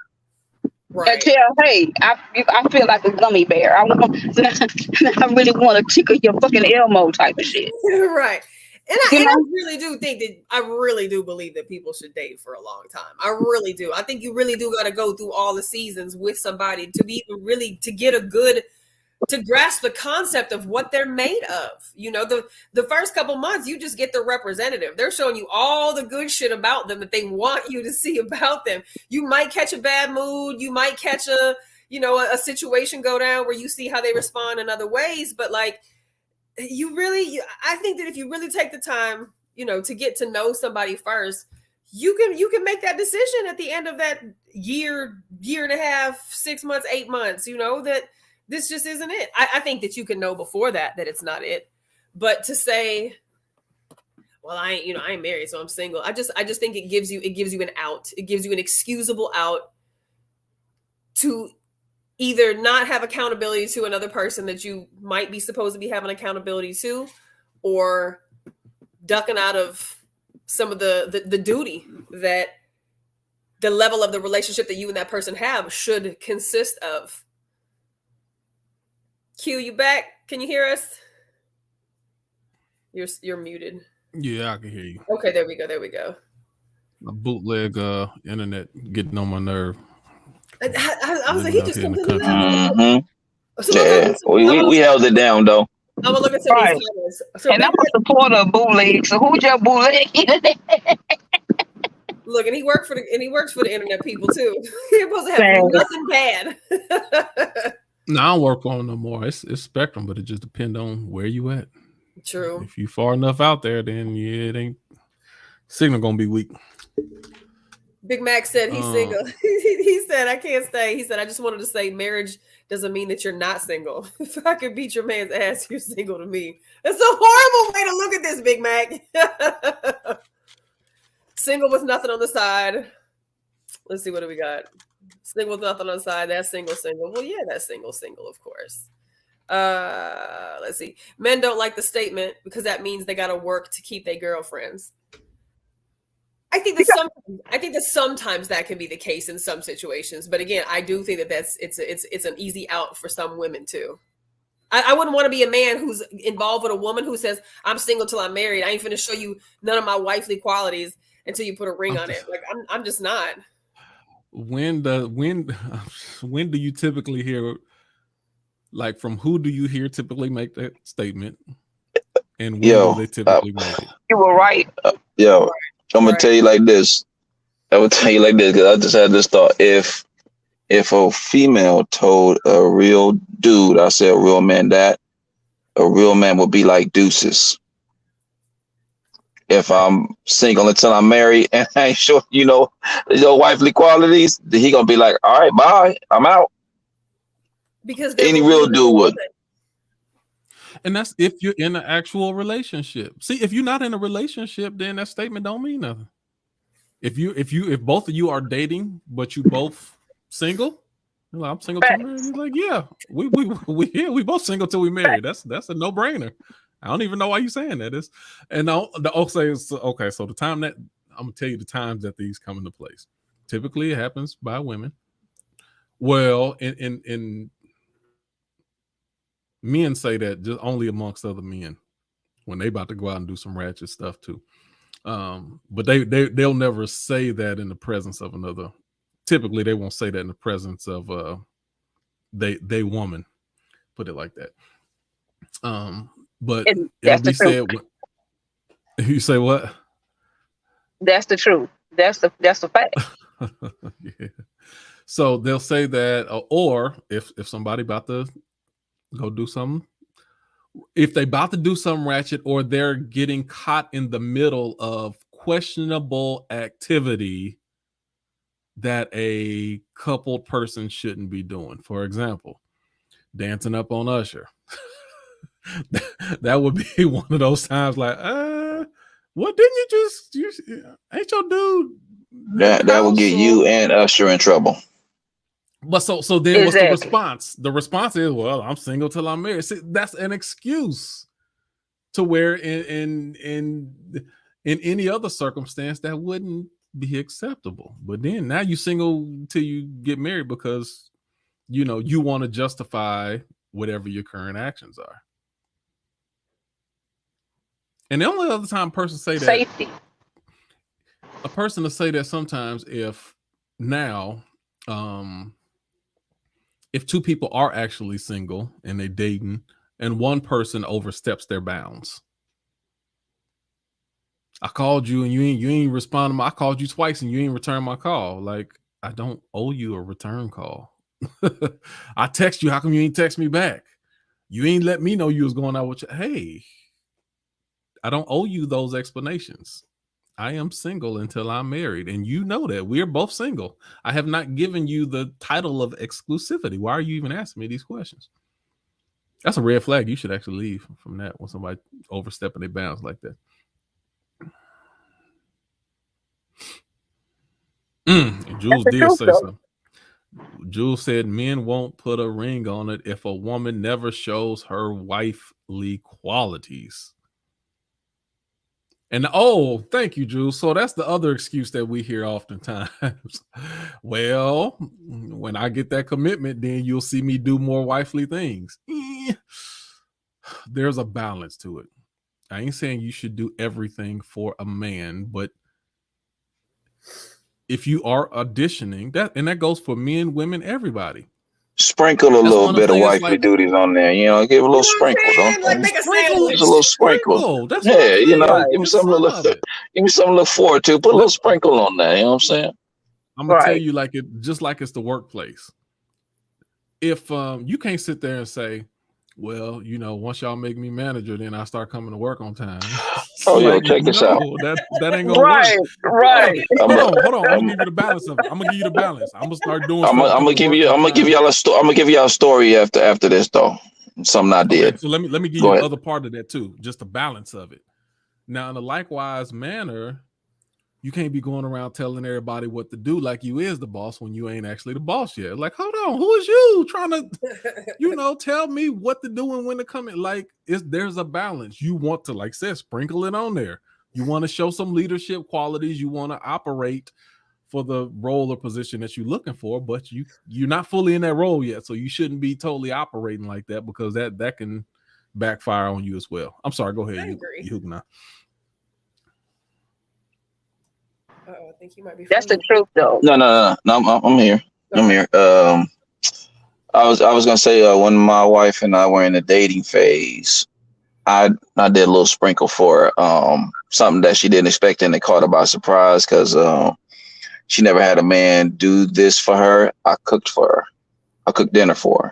Right. Until, hey, I feel like a gummy bear. I really want to tickle your fucking Elmo type of shit. Right. And I really do think that I really do believe that people should date for a long time. I really do. I think you really do got to go through all the seasons with somebody to get to grasp the concept of what they're made of. The first couple months, you just get the representative. They're showing you all the good shit about them that they want you to see about them. You might catch a bad mood. You might catch a situation go down where you see how they respond in other ways. But like, I think that if you really take the time, to get to know somebody first, you can make that decision at the end of that year and a half, 6 months, 8 months, that this just isn't it. I think that you can know before that it's not it. But to say, well, I ain't married, so I'm single. I just think it gives you an out. It gives you an excusable out to either not have accountability to another person that you might be supposed to be having accountability to, or ducking out of some of the duty that the level of the relationship that you and that person have should consist of. Q, you back? Can you hear us? You're muted. Yeah, I can hear you. Okay, there we go. My bootleg internet getting on my nerve. I was like, he just completely. Yeah, we held it down though. I'm gonna look at some of these comments. So and I'm a supporter of bootleg. So who's your bootleg? Look, and he works for the internet people too. He's supposed to have nothing bad. No, I don't work on no more. It's spectrum, but it just depends on where you at. True. If you far enough out there, then yeah, it ain't signal gonna be weak. Big Mac said he's single. He said, I can't stay. He said, I just wanted to say marriage doesn't mean that you're not single. If I could beat your man's ass, you're single to me. That's a horrible way to look at this, Big Mac. Single with nothing on the side. Let's see, what do we got? Single with nothing on the side. That's single. Well, yeah, that's single, of course. Let's see. Men don't like the statement because that means they got to work to keep their girlfriends. I think that sometimes that can be the case in some situations, but again, I do think that it's an easy out for some women too. I wouldn't want to be a man who's involved with a woman who says, I'm single till I'm married. I ain't finna show you none of my wifely qualities until you put a ring on it. Like I'm just not. When do you typically hear, like, from who do you hear typically make that statement, and when do they typically make it? You were right. I'm gonna tell you like this. I would tell you like this because I just had this thought. If a female told a real dude, I say a real man, that a real man would be like deuces. If I'm single until I'm married and I ain't sure, your wifely qualities, then he gonna be like, all right, bye, I'm out. Because any real dude would. And that's if you're in an actual relationship. See, if you're not in a relationship, then that statement don't mean nothing. If both of you are dating, but you both single, like, I'm single till married. He's like, yeah, we both single till we married. That's a no brainer. I don't even know why you're saying that. So the time that I'm gonna tell you the times that these come into place. Typically, it happens by women. Well, in men say that just only amongst other men when they about to go out and do some ratchet stuff too. But they'll never say that in the presence of another. Typically, they won't say that in the presence of they woman. Put it like that. But it'll be said. You say what? That's the truth. That's the fact. Yeah. So they'll say that, or if somebody about to go do something, if they about to do something ratchet, or they're getting caught in the middle of questionable activity that a coupled person shouldn't be doing. For example, dancing up on Usher. That would be one of those times like, what didn't you ain't your dude? That will get you and Usher in trouble. But so then what's the response? The response is, well, I'm single till I'm married. See, that's an excuse to where in any other circumstance that wouldn't be acceptable. But then now you single till you get married because you want to justify whatever your current actions are. And the only other time a person say that, safety. A person to say that sometimes if two people are actually single and they dating and one person oversteps their bounds. I called you and you ain't responding. I called you twice and you ain't returned my call. Like, I don't owe you a return call. I text you. How come you ain't text me back? You ain't let me know you was going out with you. Hey, I don't owe you those explanations. I am single until I'm married. And you know that we're both single. I have not given you the title of exclusivity. Why are you even asking me these questions? That's a red flag. You should actually leave from that when somebody overstepping their bounds like that. And Jules did say something. Jules said men won't put a ring on it if a woman never shows her wifely qualities. And thank you, Jules. So that's the other excuse that we hear oftentimes. Well, when I get that commitment, then you'll see me do more wifely things. There's a balance to it. I ain't saying you should do everything for a man, but if you are auditioning, that goes for men, women, everybody. Sprinkle a little bit of wifely duties on there, give a little sprinkle, don't Just a little sprinkle. That's give me something to look forward to. Put a little sprinkle on there, you know what I'm saying? I'm gonna tell you, just like it's the workplace. if you can't sit there and say, well, you know, once y'all make me manager, then I start coming to work on time. Oh, yo, Like, check this out. no, that ain't gonna work. Right. Hold on. I'm gonna give you the balance of it. I'm gonna give you the balance. I'm gonna start doing. I'm gonna give y'all a story. I'm gonna give y'all a story after this though. Something I did. Okay, so let me give Go you ahead. the other part of that too, just the balance of it. Now, in a likewise manner, you can't be going around telling everybody what to do like you is the boss when you ain't actually the boss yet. Like, hold on, who is you trying to, you know, tell me what to do and when to come in? Like, there's a balance. You want to, like I said, sprinkle it on there. You want to show some leadership qualities. You want to operate for the role or position that you're looking for, but you're not fully in that role yet. So you shouldn't be totally operating like that, because that can backfire on you as well. I'm sorry, go ahead. I agree. You I think you might be. That's the truth, though. No, I'm here. I'm here. I was gonna say when my wife and I were in the dating phase, I did a little sprinkle for her, something that she didn't expect, and it caught her by surprise because she never had a man do this for her. I cooked for her. I cooked dinner for her.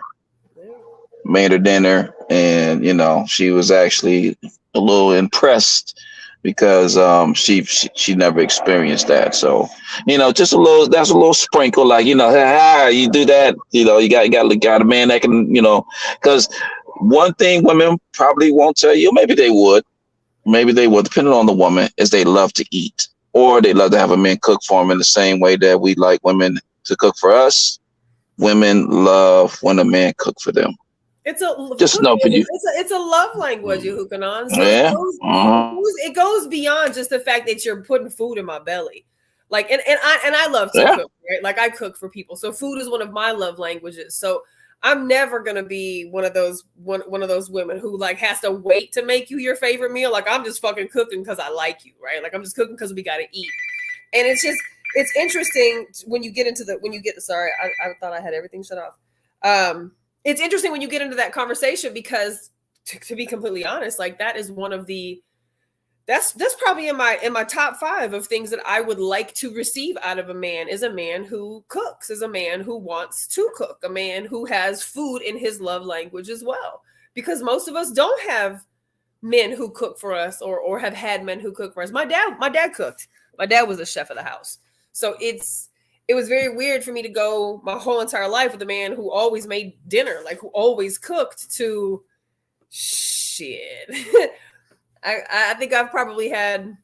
Made her dinner, and you know, she was actually a little impressed because she never experienced that. So, you know, just that's a little sprinkle, like, you know, you do that, you know, you got a man that can, you know, because one thing women probably won't tell you, maybe they would, depending on the woman, is they love to eat, or they love to have a man cook for them in the same way that we like women to cook for us. Women love when a man cook for them. It's a just know for you. It's a love language, Yuhukanon. So Yeah. it goes beyond just the fact that you're putting food in my belly. Like, and I love to cook, right? Like, I cook for people. So food is one of my love languages. So I'm never gonna be one of those women who like has to wait to make you your favorite meal. Like, I'm just fucking cooking because I like you, right? Like, I'm just cooking because we gotta eat. And it's interesting when you get into sorry, I thought I had everything shut off. It's interesting when you get into that conversation, because to be completely honest, like, that is one of the, that's probably in my top 5 of things that I would like to receive out of a man, is a man who cooks, is a man who wants to cook, a man who has food in his love language as well. Because most of us don't have men who cook for us, or have had men who cook for us. My dad cooked. My dad was the chef of the house. So it was very weird for me to go my whole entire life with a man who always made dinner, like, who always cooked, to shit. I think I've probably had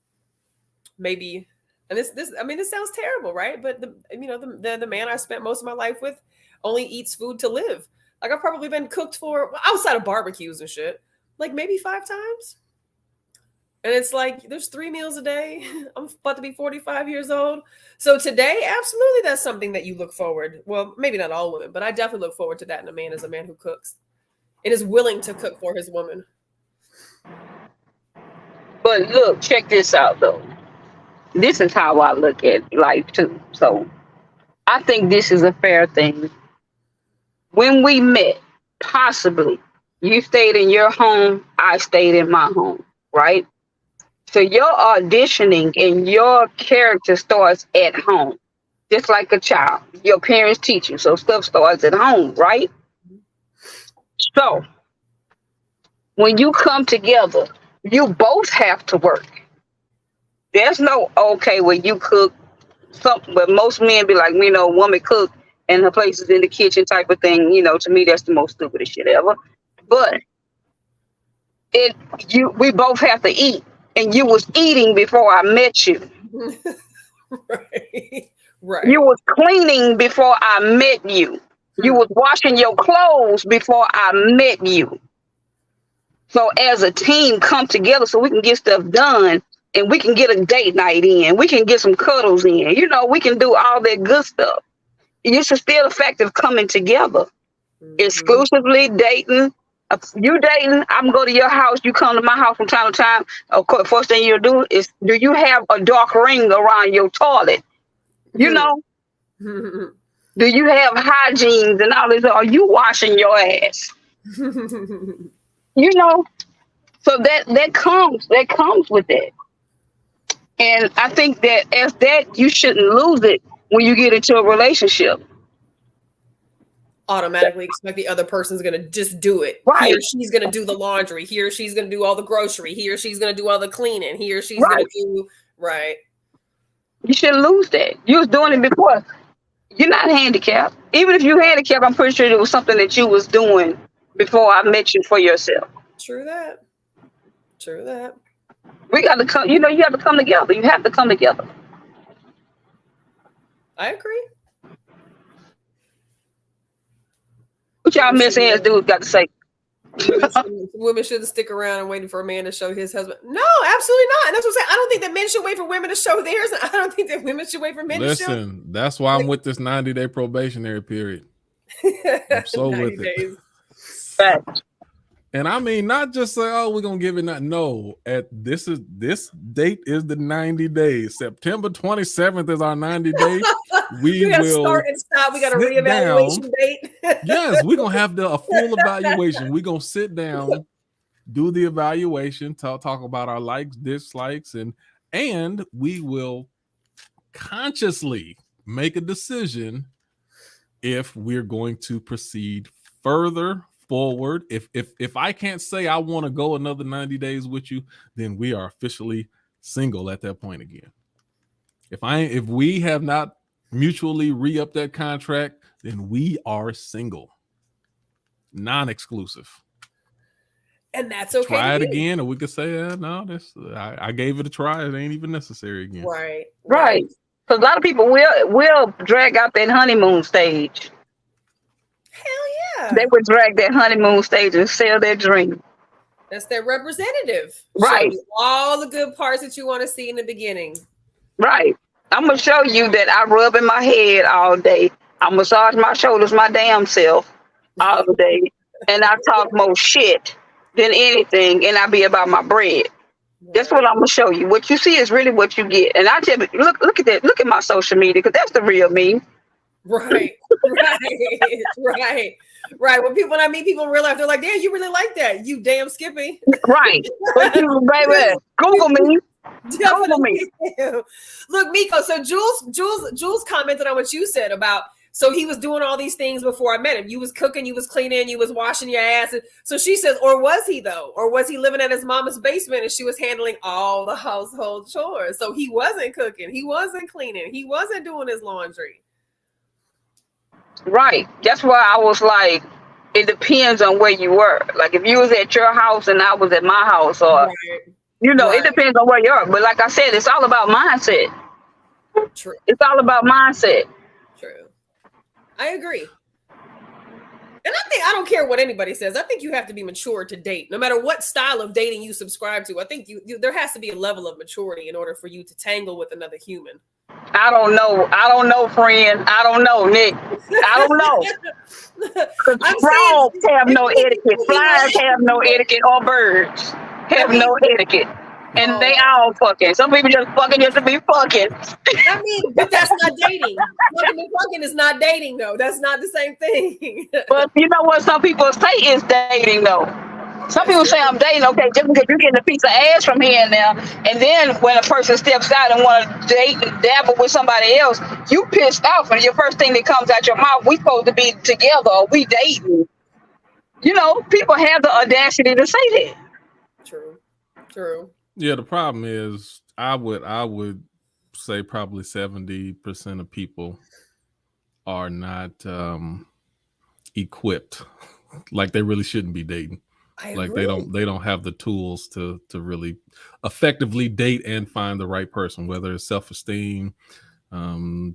maybe, and this sounds terrible, right? But the man I spent most of my life with only eats food to live. Like, I've probably been cooked for, outside of barbecues and shit, like maybe 5 times. And it's like, there's 3 meals a day. I'm about to be 45 years old. So today, absolutely, that's something that you look forward. Well, maybe not all women, but I definitely look forward to that in a man, as a man who cooks and is willing to cook for his woman. But look, check this out, though. This is how I look at life, too. So I think this is a fair thing. When we met, possibly, you stayed in your home, I stayed in my home, right? So your auditioning and your character starts at home, just like a child. Your parents teach you, so stuff starts at home, right? So when you come together, you both have to work. There's no, okay, well, you cook something, but most men be like, you know, woman cook and her place is in the kitchen type of thing. You know, to me, that's the most stupidest shit ever. But we both have to eat. And you was eating before I met you. Right. You was cleaning before I met you. You was washing your clothes before I met you. So as a team, come together so we can get stuff done, and we can get a date night in. We can get some cuddles in. You know, we can do all that good stuff. It's still effective coming together. Exclusively dating. You dating, I'm gonna go to your house, you come to my house from time to time. Of course, first thing you'll do is, do you have a dark ring around your toilet? You know? Do you have hygiene and all this? Are you washing your ass? You know? So that comes with that. And I think that as that, you shouldn't lose it when you get into a relationship. automatically expect the other person's going to just do it. Right. He or she's going to do the laundry. He or she's going to do all the grocery. He or she's going to do all the cleaning. He or she's going to do right. You shouldn't lose that. You was doing it before. You're not handicapped. Even if you're handicapped, I'm pretty sure it was something that you was doing before I met you for yourself. True that. True that. We got to come. You have to come together. You have to come together. I agree. What y'all miss ass dudes got to say? Women shouldn't stick around and waiting for a man to show his husband. No, absolutely not. And that's what I'm saying. I don't think that men should wait for women to show theirs. I don't think that women should wait for men to show. Listen, that's why I'm with this 90-day probationary period. I'm so with it. Right. And I mean, not just say, oh, we're gonna give it not. No, this date is the 90 days. September 27th is our 90 day. We will start and stop. We got a reevaluation date. Yes, we're gonna have a full evaluation. We're gonna sit down, do the evaluation, talk about our likes, dislikes, and we will consciously make a decision if we're going to proceed further forward. If I can't say I want to go another 90 days with you, then we are officially single at that point again. If we have not mutually re-upped that contract, then we are single, non-exclusive. And that's okay. Try it again, or we could say, no, I gave it a try. It ain't even necessary again. Right. Because a lot of people will drag out that honeymoon stage. Hell yeah. They would drag that honeymoon stage and sell their dream. That's their representative. Right. Show you all the good parts that you want to see in the beginning. Right. I'm going to show you that I rub in my head all day. I massage my shoulders, my damn self all day. And I talk more shit than anything. And I be about my bread. That's what I'm going to show you. What you see is really what you get. And I tell you, look at that. Look at my social media, because that's the real me. Right. When I meet people in real life, they're like, damn, you really like that, you damn Skippy. Right. But you, baby, Google me. Google me. Look, Miko, so Jules commented on what you said about, so he was doing all these things before I met him. You was cooking, you was cleaning, you was washing your ass. And so she says, or was he though? Or was he living at his mama's basement and she was handling all the household chores? So he wasn't cooking, he wasn't cleaning, he wasn't doing his laundry. Right. That's why I was like, it depends on where you were. Like if you was at your house and I was at my house, or it depends on where you are. But like I said, it's all about mindset. True. It's all about mindset. True. I agree. And I don't care what anybody says. I think you have to be mature to date, no matter what style of dating you subscribe to. I think there has to be a level of maturity in order for you to tangle with another human. I don't know, friend. I don't know, Nick. I don't know. Frogs have no etiquette. Flies have no etiquette, or birds have no etiquette. And they all fucking. Some people just fucking just to be fucking. I mean, but that's not dating. Fucking is not dating, though. That's not the same thing. But you know what some people say is dating, though. Some people say I'm dating, okay, just because you're getting a piece of ass from here and there. And then when a person steps out and want to date and dabble with somebody else, you pissed off. And your first thing that comes out your mouth, we supposed to be together, or we dating. People have the audacity to say that. True. Yeah, the problem is I would say probably 70% of people are not equipped. Like they really shouldn't be dating. Like they don't have the tools to really effectively date and find the right person, whether it's self-esteem,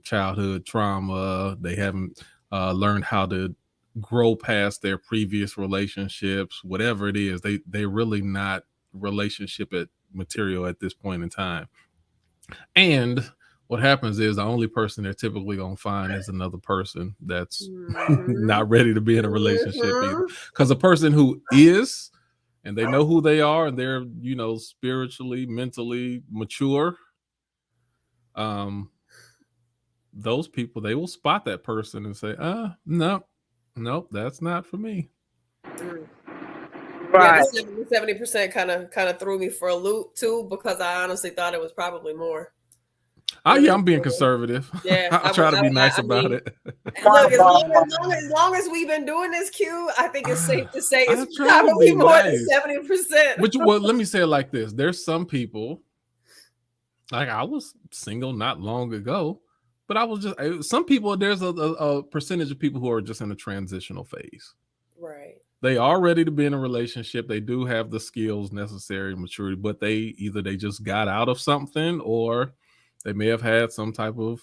childhood trauma. They haven't learned how to grow past their previous relationships, whatever it is. They're really not relationship material at this point in time. And what happens is the only person they're typically going to find is another person that's not ready to be in a relationship either. Because a person who is, and they know who they are, and they're, spiritually, mentally mature, those people, they will spot that person and say, no, that's not for me. Right. Yeah, the 70% kind of threw me for a loop too, because I honestly thought it was probably more. Yeah, I'm being conservative. Yeah, I'll try to be nice about it. Look, as long as we've been doing this, Q, I think it's safe to say I it's try to probably be more nice. than 70%. But well, let me say it like this: there's some people, like I was single not long ago, but I was just some people. There's a percentage of people who are just in a transitional phase. Right. They are ready to be in a relationship. They do have the skills necessary, maturity, but they just got out of something, or they may have had some type of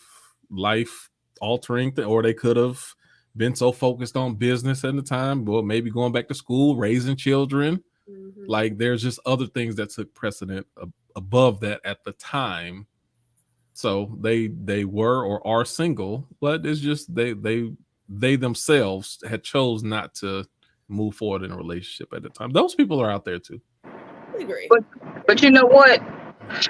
life altering thing, or they could have been so focused on business at the time, or maybe going back to school, raising children. Mm-hmm. Like there's just other things that took precedent above that at the time. So they were or are single, but it's just they themselves had chose not to move forward in a relationship at the time. Those people are out there too. I agree. But you know what?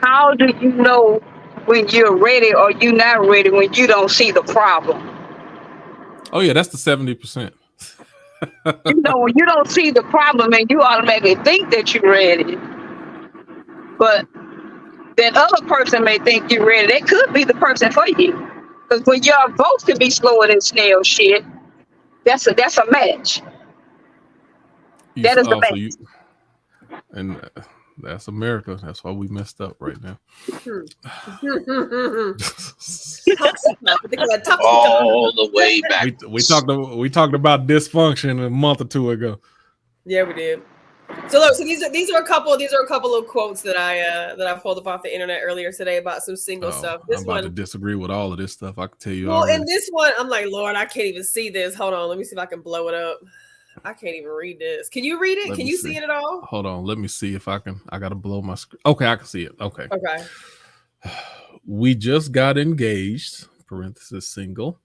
How do you know when you're ready or you're not ready when you don't see the problem? Oh yeah, that's the 70%. You know, when you don't see the problem and you automatically think that you're ready, but that other person may think you're ready. That could be the person for you. Because when y'all both can be slower than snail shit, that's a match. That is the match. And that's America. That's why we messed up right now. All the way back. We talked about dysfunction a month or two ago. Yeah, we did. So look, so these are a couple of quotes that I pulled up off the internet earlier today about some single stuff. I'm about to disagree with all of this stuff. I can tell you. Well, in this one, I'm like, Lord, I can't even see this. Hold on, let me see if I can blow it up. I can't even read this. Can you read it? Can you see it at all? Hold on, let me see if I can. I gotta blow my screen. Okay, I can see it. Okay. We just got engaged. Parenthesis single.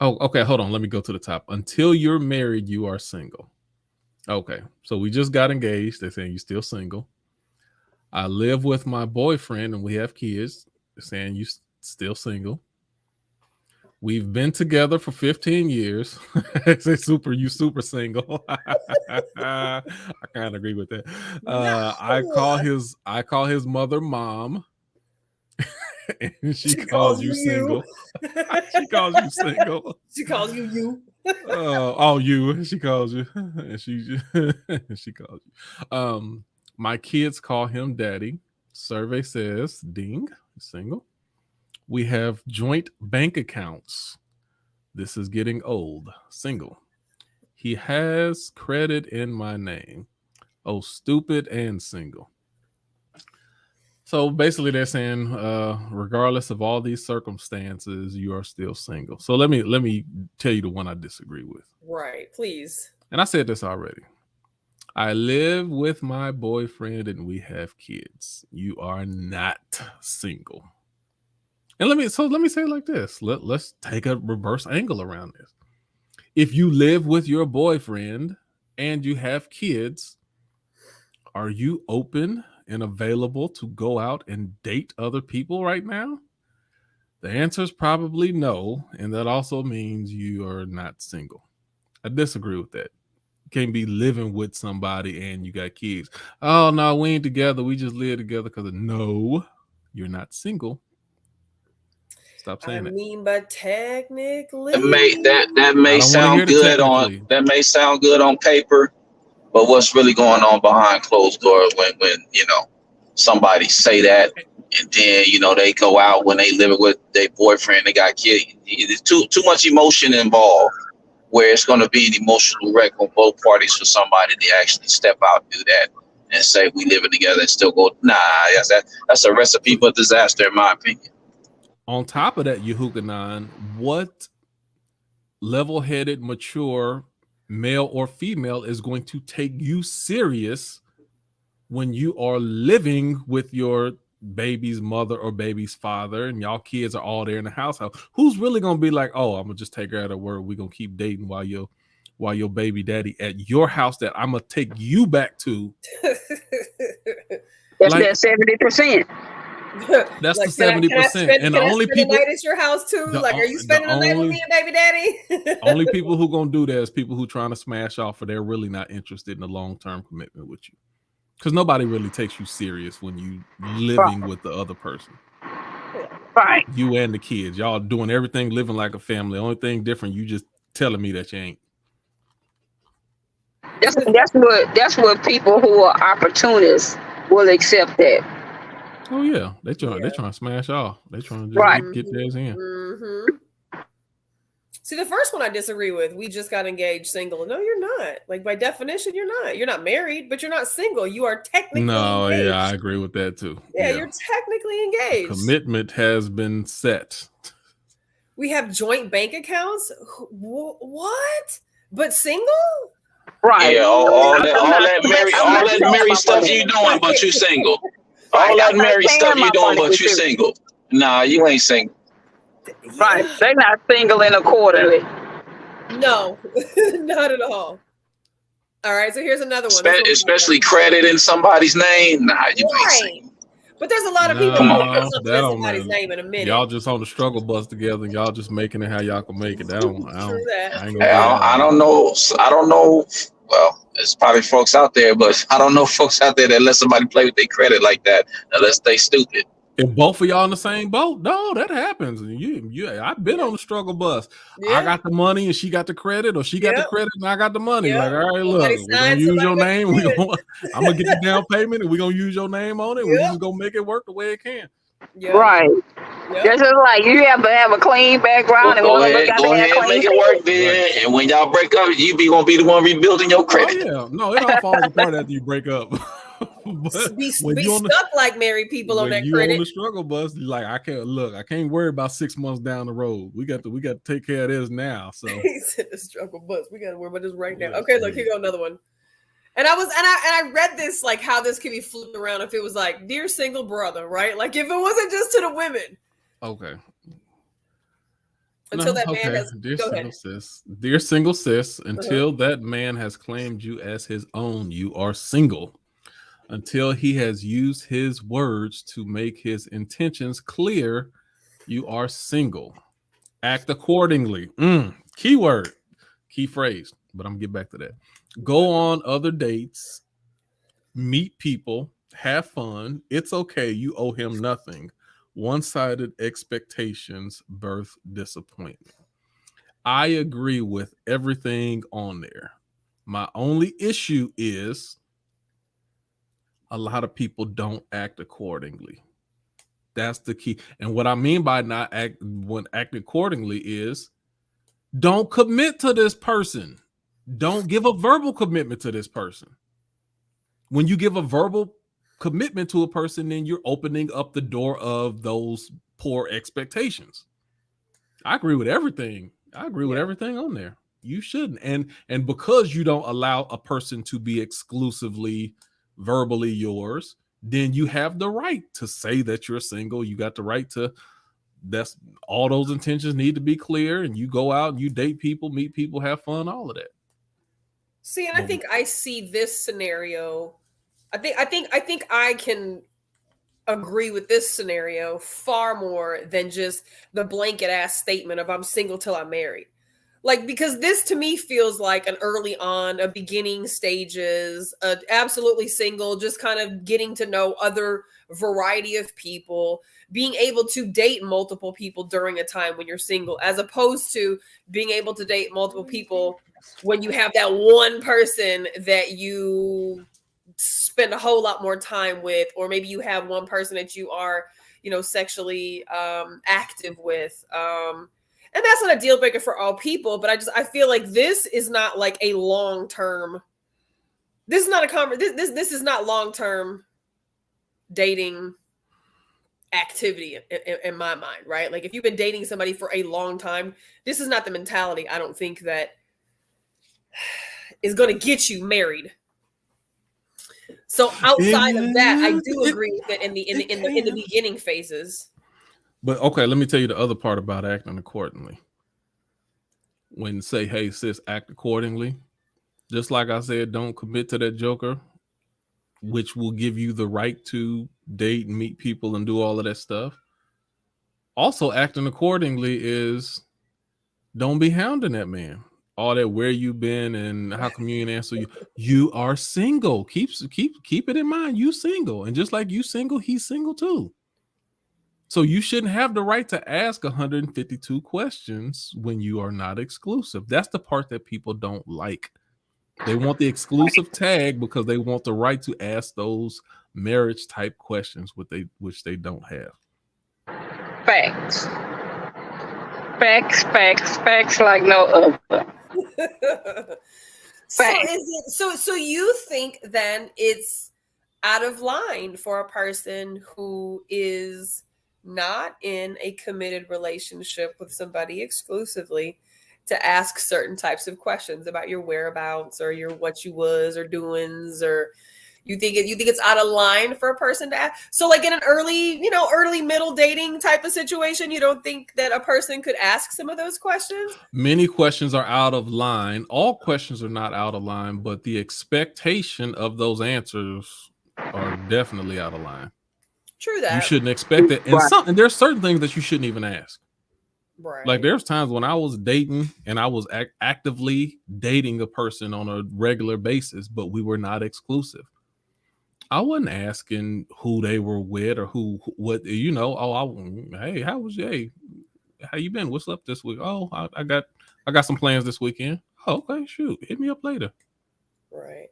Oh, okay. Hold on. Let me go to the top. Until you're married, you are single. Okay, so we just got engaged. They're saying you're still single. I live with my boyfriend and we have kids. They're saying you still single. We've been together for 15 years. Say you super single. I kind of agree with that. I call his mother mom. And she calls you single. She calls you single. She calls you you. You. She calls you. And she calls you. My kids call him daddy. Survey says ding, single. We have joint bank accounts. This is getting old. Single. He has credit in my name. Oh, stupid and single. So basically they're saying, regardless of all these circumstances, you are still single. So let me tell you the one I disagree with. Right, please. And I said this already. I live with my boyfriend and we have kids. You are not single. And let me say it like this. Let's take a reverse angle around this. If you live with your boyfriend and you have kids, are you open and available to go out and date other people right now? The answer is probably no. And that also means you are not single. I disagree with that. You can't be living with somebody and you got kids. Oh, no, we ain't together. We just live together because no, you're not single. Stop saying that. I mean, but technically, that may sound good on paper, but what's really going on behind closed doors when somebody say that and then they go out when they live with their boyfriend, they got kids. There's too much emotion involved, where it's going to be an emotional wreck on both parties for somebody to actually step out and do that and say we living together and still go. Nah, that's a recipe for disaster in my opinion. On top of that, Yehukanan, what level-headed, mature male or female is going to take you serious when you are living with your baby's mother or baby's father and y'all kids are all there in the household? Who's really going to be like, oh, I'm going to just take her at her word. We're going to keep dating while your baby daddy at your house that I'm going to take you back to. That's that 70%. That's the 70%. And the only people night at your house too. Are you spending the night with me and baby daddy? Only people who gonna do that is people who trying to smash off, or they're really not interested in a long-term commitment with you. Because nobody really takes you serious when you living with the other person. Right. You and the kids, y'all doing everything, living like a family. Only thing different, you just telling me that you ain't. That's what people who are opportunists will accept that. Oh yeah, they trying to smash off. They trying to just Right. get theirs in. Mm-hmm. See, the first one I disagree with. We just got engaged, single. No, you're not. Like, by definition, you're not. You're not married, but you're not single. You are technically engaged. Yeah, I agree with that too. Yeah, you're technically engaged. Commitment has been set. We have joint bank accounts. What? But single? Right. Yeah, all that married stuff you doing, but you single. All that married stuff you doing, but you single. Nah, you ain't single. Right. They're not singling accordingly. No, not at all. All right, so here's another one. Especially credit in somebody's name. Nah, you ain't single. But there's a lot of people who put somebody's name in a minute. Y'all just on the struggle bus together. Y'all just making it how y'all can make it. I don't know. Well, there's probably folks out there, but I don't know folks out there that let somebody play with their credit like that unless they stupid. If both of y'all in the same boat, no, that happens. I've been on the struggle bus. Yeah. I got the money and she got the credit, or she got the credit and I got the money. Like, all right, look, we're gonna use your name. I'm gonna get the down payment and we're gonna use your name on it. We're just gonna make it work the way it can. Right. That's just like you have to have a clean background and go ahead and make it work then. And when y'all break up, you gonna be the one rebuilding your credit. Oh, yeah, no, it all falls apart after you break up. But be stuck like married people on that credit. When you on the struggle bus, like I can't worry about 6 months down the road. We got to take care of this now. So he said the struggle bus. We got to worry about this right now. Okay, look, here go another one. And I read this, like how this could be flipped around if it was like, dear single brother, right? Like if it wasn't just to the women. Okay. Until that man has Dear single sis, until that man has claimed you as his own, you are single. Until he has used his words to make his intentions clear, you are single. Act accordingly. Keyword, key phrase, but I'm gonna get back to that. Go on other dates, meet people, have fun. It's okay. You owe him nothing. One-sided expectations birth disappointment. I agree with everything on there. My only issue is a lot of people don't act accordingly. That's the key. And what I mean by act accordingly is don't commit to this person. Don't give a verbal commitment to this person. When you give a verbal commitment to a person, then you're opening up the door of those poor expectations. I agree with everything. I agree with everything on there. You shouldn't. And because you don't allow a person to be exclusively verbally yours, then you have the right to say that you're single. You got the right to, that's all those intentions need to be clear, and you go out and you date people, meet people, have fun, all of that. See, and I think I see this scenario. I think I can agree with this scenario far more than just the blanket ass statement of I'm single till I'm married. Like, because this to me feels like an early on, a beginning stages, absolutely single, just kind of getting to know other variety of people, being able to date multiple people during a time when you're single, as opposed to being able to date multiple people when you have that one person that you spend a whole lot more time with, or maybe you have one person that you are, sexually active with. And that's not a deal breaker for all people, but I feel like this is not like a long-term, this is not this is not long-term dating activity in my mind, right? Like if you've been dating somebody for a long time, this is not the mentality I don't think that is going to get you married. So outside of that, I do agree with it in the beginning phases. But okay, let me tell you the other part about acting accordingly. When say, hey, sis, act accordingly. Just like I said, don't commit to that joker, which will give you the right to date and meet people and do all of that stuff. Also, acting accordingly is don't be hounding that man. All that where you been and how come you didn't answer you. You are single. Keep it in mind. You single. And just like you single, he's single too. So you shouldn't have the right to ask 152 questions when you are not exclusive. That's the part that people don't like. They want the exclusive tag because they want the right to ask those marriage type questions which they don't have. Facts. Facts like no other. So Facts. is it so you think then it's out of line for a person who is not in a committed relationship with somebody exclusively to ask certain types of questions about your whereabouts or your what you was or doings, or you think it's out of line for a person to ask? So like in an early middle dating type of situation, you don't think that a person could ask some of those questions? Many questions are out of line. All questions are not out of line, but the expectation of those answers are definitely out of line. True that. You shouldn't expect it. And there's certain things that you shouldn't even ask. Right. Like there's times when I was dating and I was actively dating a person on a regular basis, but we were not exclusive. I wasn't asking who they were with or what, hey, how you been? What's up this week? Oh, I got some plans this weekend. Oh, okay, shoot. Hit me up later. Right.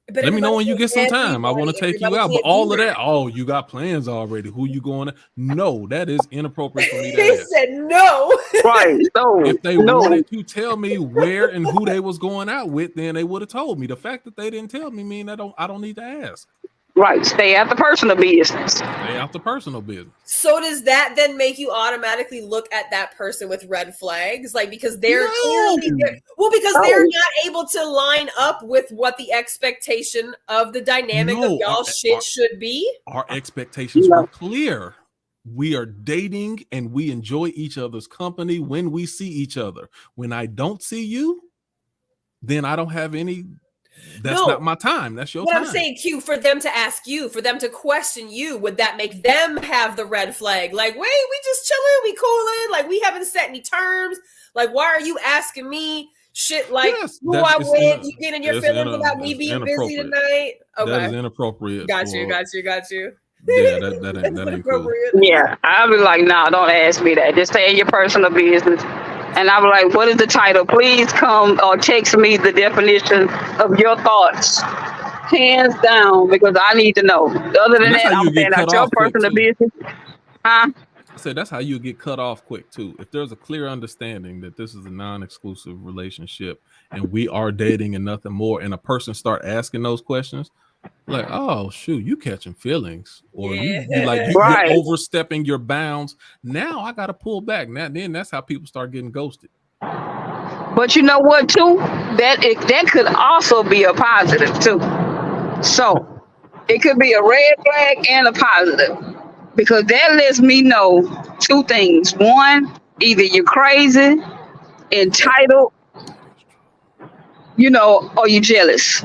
But let me know when you get some time. I want to take you out. But all of that, you got plans already. Who you going to? No, that is inappropriate for me to ask. He said no. Right. No. If they wanted to tell me where and who they was going out with, then they would have told me. The fact that they didn't tell me mean I don't need to ask. Right. Stay out the personal business. Stay out the personal business. So does that then make you automatically look at that person with red flags? Like, because they're clearly they're not able to line up with what the expectation of the dynamic of y'all should be. Our expectations were clear. We are dating and we enjoy each other's company when we see each other. When I don't see you, then I don't have any. That's not my time. That's your time. I'm saying, Q, for them to ask you, for them to question you, would that make them have the red flag? Like, wait, we just chilling, we cooling, like we haven't set any terms. Like, why are you asking me shit like who I with? You getting your feelings about me being busy tonight? Okay. That is inappropriate. Got you. Yeah, that ain't cool. Yeah, I'll be like, no, don't ask me that. Just stay in your personal business. And I was like, what is the title? Please come or text me the definition of your thoughts. Hands down, because I need to know. Other than that, I'm saying out your personal business. Huh? I said that's how you get cut off quick too. If there's a clear understanding that this is a non-exclusive relationship and we are dating and nothing more, and a person start asking those questions, like, oh shoot, you catching feelings, or you're overstepping your bounds. Now I gotta pull back. Then that's how people start getting ghosted. But you know what too? That could also be a positive too. So it could be a red flag and a positive, because that lets me know two things. One, either you're crazy, entitled, or you're jealous.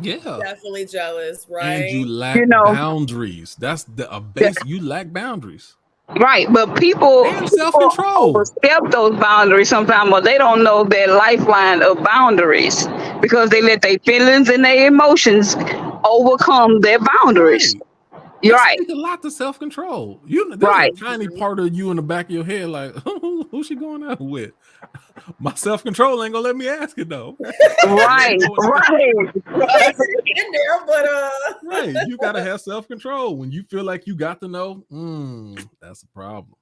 Yeah, definitely jealous, right? And you lack boundaries. That's the base. You lack boundaries, right? But people self-control overstep those boundaries sometimes, or they don't know their lifeline of boundaries because they let their feelings and their emotions overcome their boundaries. Right. You're right. A lot to self-control. There's a tiny part of you in the back of your head, like, who's she going out with? My self-control ain't gonna let me ask it though. Right. In there, but right. You gotta have self-control. When you feel like you got to know, that's a problem.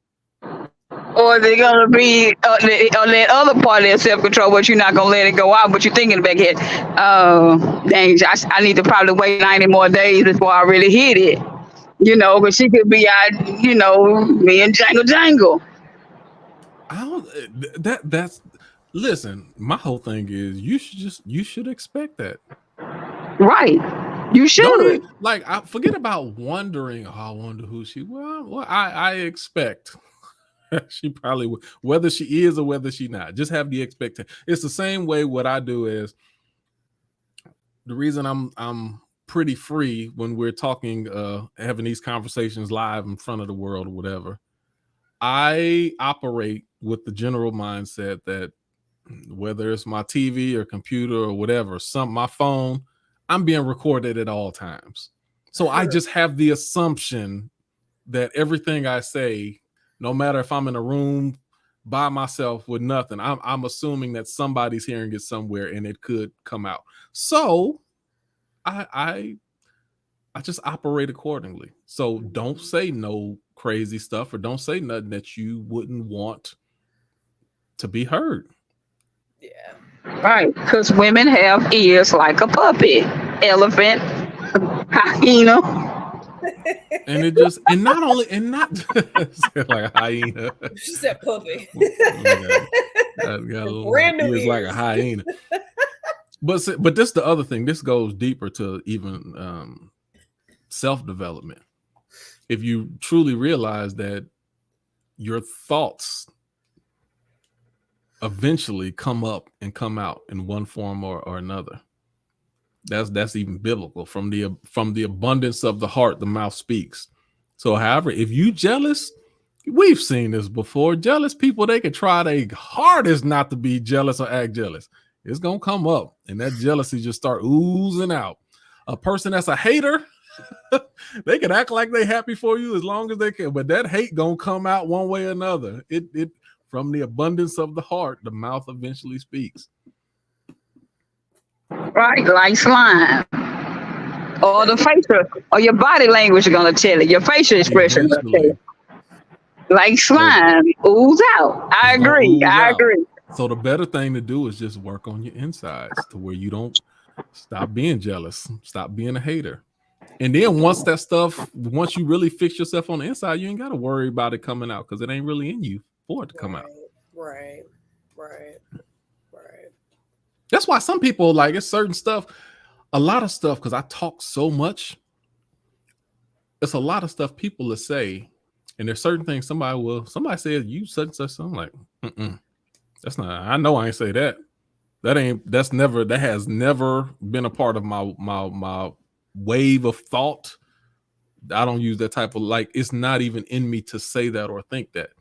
Or they're gonna be on that other part of their self-control, but you're not gonna let it go out. But you're thinking in the back head, oh dang, I need to probably wait 90 more days before I really hit it. But she could be out, me and jangle. Listen, my whole thing is you should expect that. Right. You should. I forget about wondering, I wonder who she I expect she probably would, whether she is or whether she not. Just have the expectation. It's the same way what I do is the reason I'm pretty free when we're talking, having these conversations live in front of the world or whatever. I operate with the general mindset that whether it's my TV or computer or whatever, my phone, I'm being recorded at all times. So I just have the assumption that everything I say, no matter if I'm in a room by myself with nothing, I'm assuming that somebody's hearing it somewhere and it could come out. So I just operate accordingly. So don't say no crazy stuff, or don't say nothing that you wouldn't want to be heard. Yeah. Right, because women have ears like a puppy, elephant, hyena. And it just, and not only, and not like a hyena. She said puppy. got a little Brand new ears like a ears. hyena. But this the other thing. This goes deeper to even self-development. If you truly realize that your thoughts eventually come up and come out in one form or another, that's even biblical. From the abundance of the heart, the mouth speaks. So however, if you jealous, we've seen this before. Jealous people, they can try their hardest not to be jealous or act jealous. It's gonna come up, and that jealousy just start oozing out. A person that's a hater, they can act like they happy for you as long as they can, but that hate gonna come out one way or another. It from the abundance of the heart, the mouth eventually speaks. Right, like slime. Or the facial, or your body language is gonna tell it. Your facial expression is gonna tell Eventually, it. Like slime, ooze out. I it's gonna agree. ooze I out. agree. So the better thing to do is just work on your insides to where you don't stop being jealous, stop being a hater. And then once you really fix yourself on the inside, you ain't got to worry about it coming out, because it ain't really in you for it to come out. Right. That's why some people, like, it's certain stuff, a lot of stuff, because I talk so much. It's a lot of stuff people will say, and there's certain things somebody says you such and such. I'm like, that's not. I know I ain't say that. That has never been a part of my wave of thought. I don't use that type of, like, it's not even in me to say that or think that.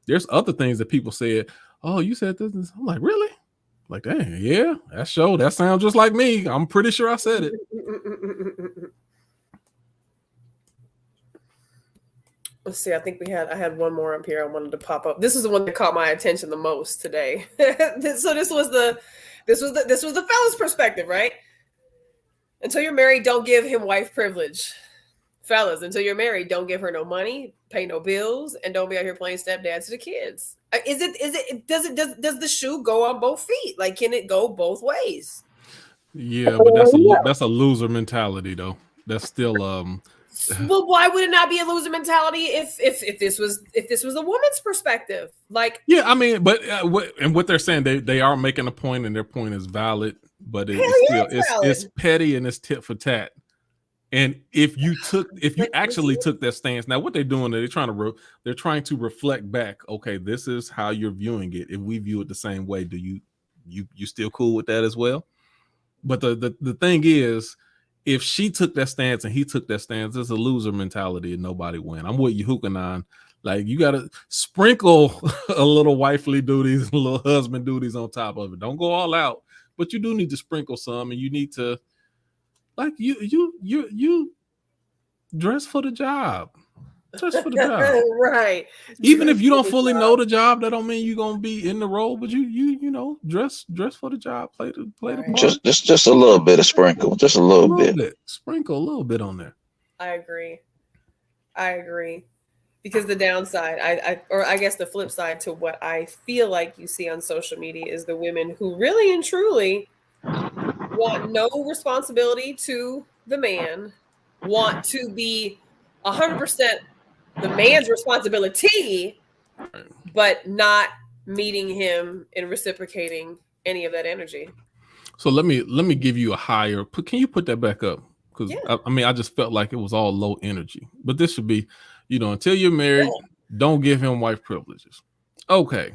There's other things that people said, oh, you said this. I'm like, really? Like, dang, yeah, that sounds just like me. I'm pretty sure I said it. Let's see. I think I had one more up here I wanted to pop up. This is the one that caught my attention the most today. So this was the fella's perspective, right? Until you're married, don't give him wife privilege. Fellas, until you're married, don't give her no money, pay no bills, and don't be out here playing stepdad to the kids. Does the shoe go on both feet? Like, can it go both ways? Yeah, but that's a loser mentality, though. That's still Well, why would it not be a loser mentality if this was a woman's perspective? Like, yeah, I mean, but what they're saying, they are making a point, and their point is valid, but it's petty and it's tit for tat. And if you actually took that stance, now what they're doing, they're trying to reflect back. Okay, this is how you're viewing it. If we view it the same way, do you still cool with that as well? But the thing is, if she took that stance and he took that stance, it's a loser mentality and nobody win. I'm with you, Hukanon. Like, you gotta sprinkle a little wifely duties, a little husband duties on top of it. Don't go all out, but you do need to sprinkle some, and you need to, like, you dress for the job. Dress for the job. Right. Even if you don't fully know the job, that don't mean you're gonna be in the role, but you know, dress for the job, play the part. Just a little bit of sprinkle, just a little bit. Sprinkle a little bit on there. I agree. Because the downside, I guess the flip side to what I feel like you see on social media is the women who really and truly want no responsibility to the man, want to be 100% the man's responsibility, but not meeting him and reciprocating any of that energy. So let me give you a higher. Can you put that back up? Because yeah. I mean, I just felt like it was all low energy. But this should be, until you're married, don't give him wife privileges. Okay.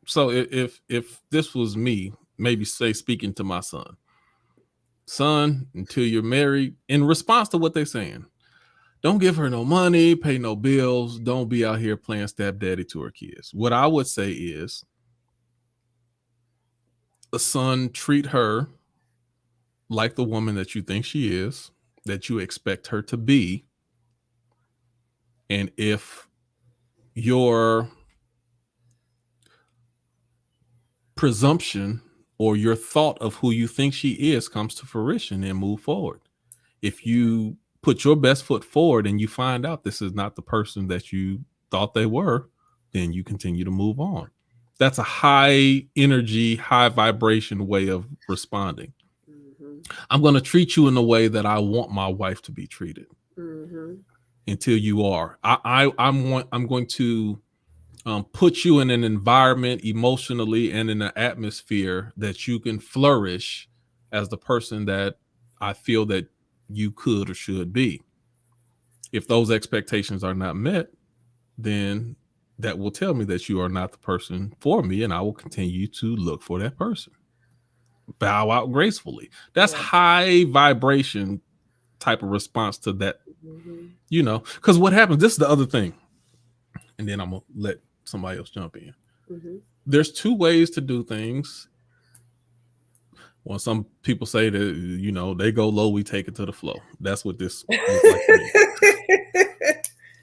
So if this was me, maybe say speaking to my son, until you're married, in response to what they're saying, don't give her no money, pay no bills, don't be out here playing stepdaddy to her kids. What I would say is, a son, treat her like the woman that you think she is, that you expect her to be, And if your presumption or your thought of who you think she is comes to fruition, then move forward. If you put your best foot forward and you find out this is not the person that you thought they were, then you continue to move on. That's a high energy, high vibration way of responding. I'm going to treat you in the way that I want my wife to be treated. Until you are. I'm going to put you in an environment emotionally and in an atmosphere that you can flourish as the person that I feel that you could or should be. If those expectations are not met, then that will tell me that you are not the person for me, and I will continue to look for that person. Bow out gracefully. That's high vibration type of response to that. You know, because what happens, this is the other thing, and then I'm gonna let somebody else jump in. There's two ways to do things. Well, some people say that, you know, they go low, we take it to the flow. That's what this looks like to me.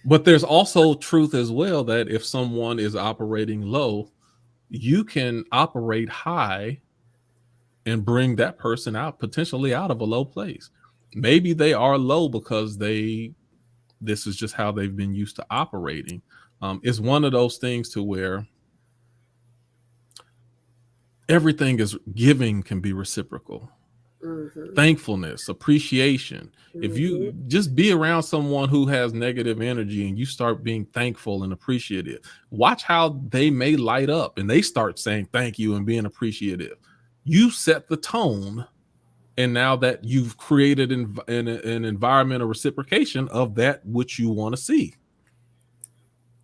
But there's also truth as well, that if someone is operating low, you can operate high and bring that person out, potentially out of a low place. Maybe they are low because this is just how they've been used to operating. It's one of those things to where everything is giving can be reciprocal. Thankfulness, appreciation. If you just be around someone who has negative energy and you start being thankful and appreciative, watch how they may light up and they start saying thank you and being appreciative. You set the tone, and now that you've created an environment of reciprocation of that which you want to see.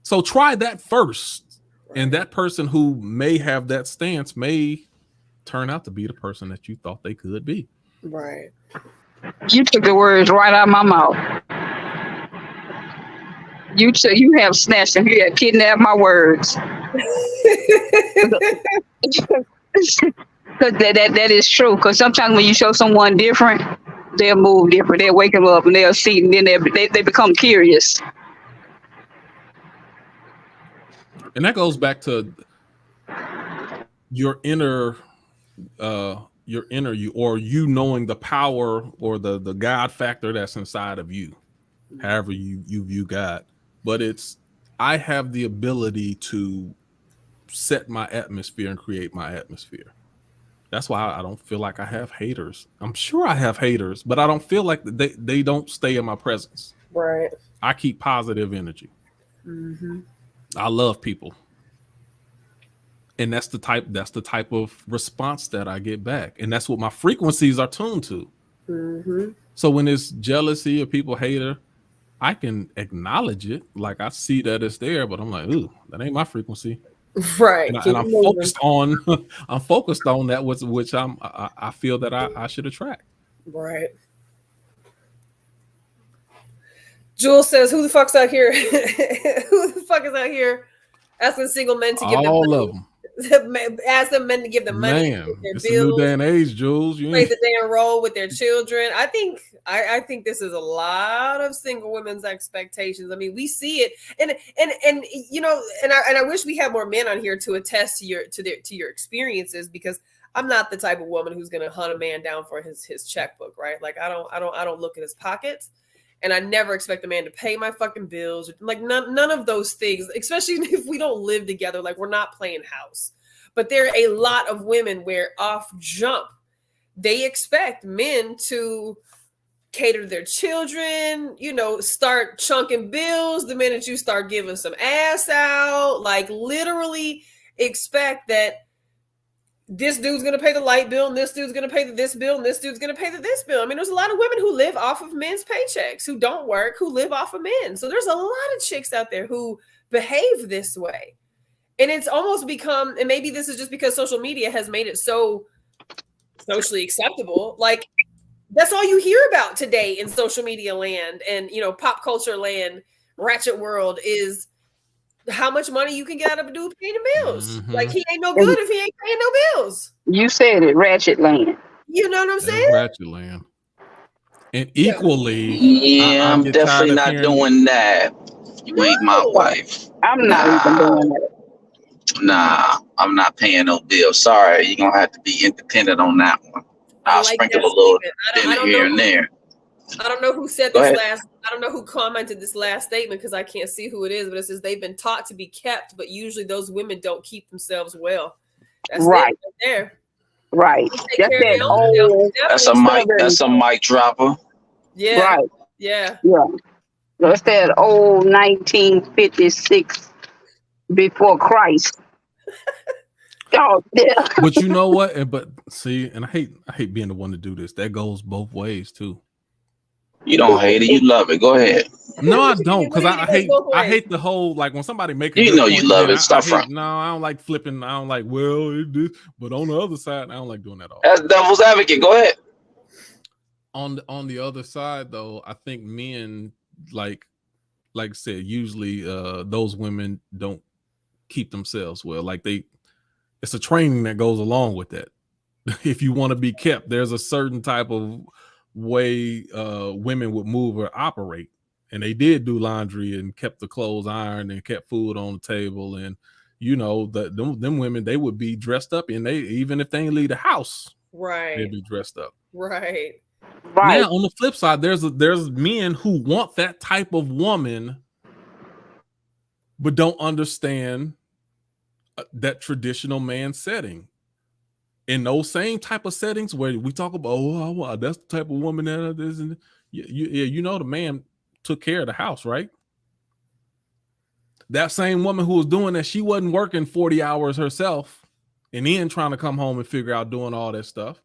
So try that first. And that person who may have that stance may turn out to be the person that you thought they could be. Right. You took the words right out of my mouth. You have snatched and you have kidnapped my words. Because that is true. Because sometimes when you show someone different, they'll move different. They'll wake them up and they'll see, and then they become curious. And that goes back to your inner you, or you knowing the power or the God factor that's inside of you, however you view God. But I have the ability to set my atmosphere and create my atmosphere. That's why I don't feel like I have haters. I'm sure I have haters, but I don't feel like they don't stay in my presence. Right. I keep positive energy. I love people. And that's the type of response that I get back. And that's what my frequencies are tuned to. So when it's jealousy or people hate her, I can acknowledge it. Like I see that it's there, but I'm like, ooh, that ain't my frequency. Right. And I'm focused on that which I feel that I should attract. Right. Jules says, who the fuck's out here? Who the fuck is out here asking single men to give them all money? of them? Ask them men to give them money. Man, their it's bills, a new day and age, Jules. Play the damn role with their children. I think this is a lot of single women's expectations. I mean, we see it, and you know, and I wish we had more men on here to attest to your experiences, because I'm not the type of woman who's going to hunt a man down for his checkbook, right? Like I don't look at his pockets. And I never expect a man to pay my fucking bills. Like none of those things, especially if we don't live together. Like we're not playing house. But there are a lot of women where off jump, they expect men to cater to their children, you know, start chunking bills the minute you start giving some ass out. Like literally expect that this dude's going to pay the light bill, and this dude's going to pay this bill, and this dude's going to pay this bill. I mean, there's a lot of women who live off of men's paychecks, who don't work, who live off of men. So there's a lot of chicks out there who behave this way. And it's almost become, and maybe this is just because social media has made it so socially acceptable. Like that's all you hear about today in social media land and, you know, pop culture land, ratchet world, is how much money you can get out of a dude paying the bills. Like he ain't no good if he ain't paying no bills. You said it, ratchet land. You know what I'm saying? Ratchet land. And equally, I'm definitely not doing that. You ain't my No. wife. I'm not even doing it. Nah, I'm not paying no bill. Sorry, you're gonna have to be independent on that one. I I'll like sprinkle that a little statement. bit here and there. I don't know who said Go this ahead. last. I don't know who commented this last statement because I can't see who it is. But it says they've been taught to be kept, but usually those women don't keep themselves well. That's Right. it right there. Right. They take That's care of that their own self. old. That's a mic. That's a mic dropper. Yeah. Right. Yeah. Yeah. That's that old 1956 before Christ. Oh, yeah. But you know what? But see, and I hate being the one to do this. That goes both ways too. You don't hate it. You love it. Go ahead. No, I What you don't, mean? because What do you mean it goes both I ways? hate the whole, like, when somebody make a You good know you point, love man, it. Stop I hate, front. no, I don't like flipping. I don't like, well, it did, but on the other side, I don't like doing that all. That's devil's advocate. Go ahead. On the other side, though, I think men, like I said, usually those women don't keep themselves well. Like it's a training that goes along with that. If you want to be kept, there's a certain type of way women would move or operate. And they did do laundry and kept the clothes ironed and kept food on the table. And, you know, them women, they would be dressed up, and they, even if they ain't leave the house, Right. they'd be dressed up. Right. Right. Now, on the flip side, there's men who want that type of woman, but don't understand that traditional man setting. In those same type of settings where we talk about, oh, that's the type of woman that is, and you know, the man took care of the house, right? That same woman who was doing that, she wasn't working 40 hours herself and then trying to come home and figure out doing all that stuff.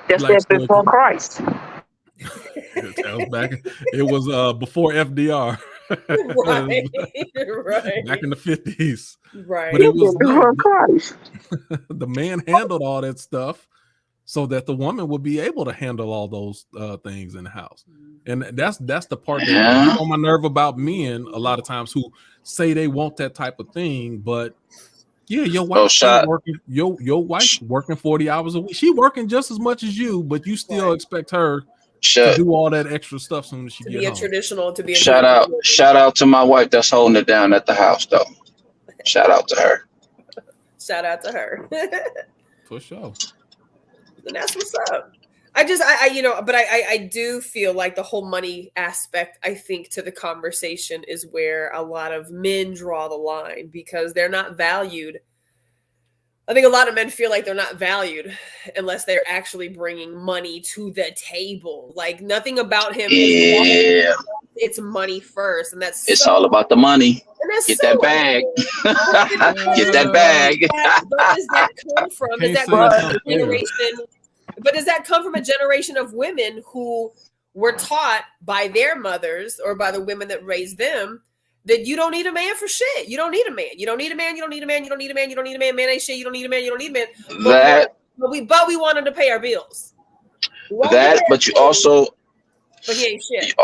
That's Like, that before Christ. It was before FDR. Right. Right. Back in the 50s. Right. But it was Before Christ. the man handled all that stuff so that the woman would be able to handle all those things in the house. And that's the part that gets on my nerve about men a lot of times, who say they want that type of thing, but yeah, your wife working, your wife's working 40 hours a week. She working just as much as you, but you still expect her to do all that extra stuff as soon as she to get be home. a traditional, to be a Shout out to my wife that's holding it down at the house, though. Shout out to her. Shout out to her. For sure. And that's what's up. I do feel like the whole money aspect, I think, to the conversation is where a lot of men draw the line, because they're not valued. I think a lot of men feel like they're not valued unless they're actually bringing money to the table. Like, nothing about him. Yeah. It's money first. And it's all about the money. Get that bag. Get that bag. But does that come from? Does that come from a generation? But does that come from a generation of women who were taught by their mothers or by the women that raised them that you don't need a man for shit? You don't need a man. You don't need a man. You don't need a man. You don't need a man. You don't need a man. Man ain't shit. You don't need a man. You don't need a man. But we wanted to pay our bills. But you also. But he ain't shit.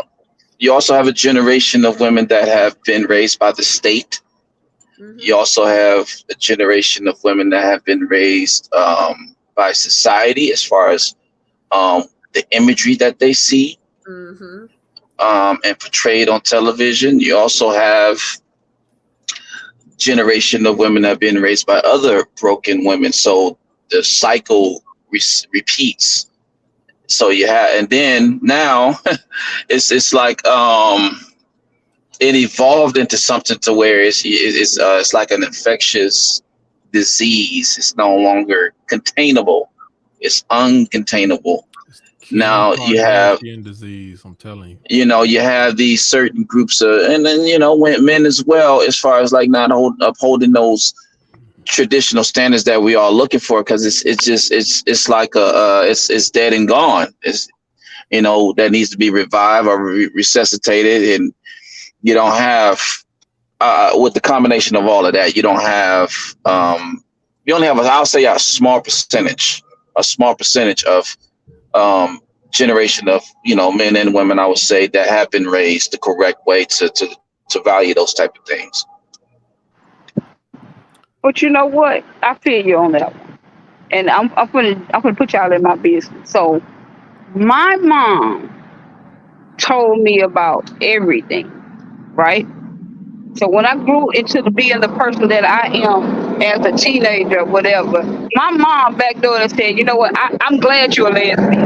You also have a generation of women that have been raised by the state. Mm-hmm. You also have a generation of women that have been raised by society, as far as the imagery that they see and portrayed on television. You also have generation of women that have been raised by other broken women. So the cycle repeats. So you have, and then now it's like it evolved into something to where it's like an infectious disease. It's no longer containable. It's uncontainable. Now you have disease. I'm telling you. You know, you have these certain groups and then men as well, as far as like not upholding those traditional standards that we are looking for, because it's like it's dead and gone. It's that needs to be revived or resuscitated, and you don't have with the combination of all of that, you don't have you only have I'll say a small percentage of generation of men and women, I would say, that have been raised the correct way to value those type of things. But you know what? I feel you on that one. And I'm gonna put y'all in my business. So my mom told me about everything. right? So when I grew into being the person that I am as a teenager, or whatever, my mom back door and said, "You know what? I'm glad you're a lesbian."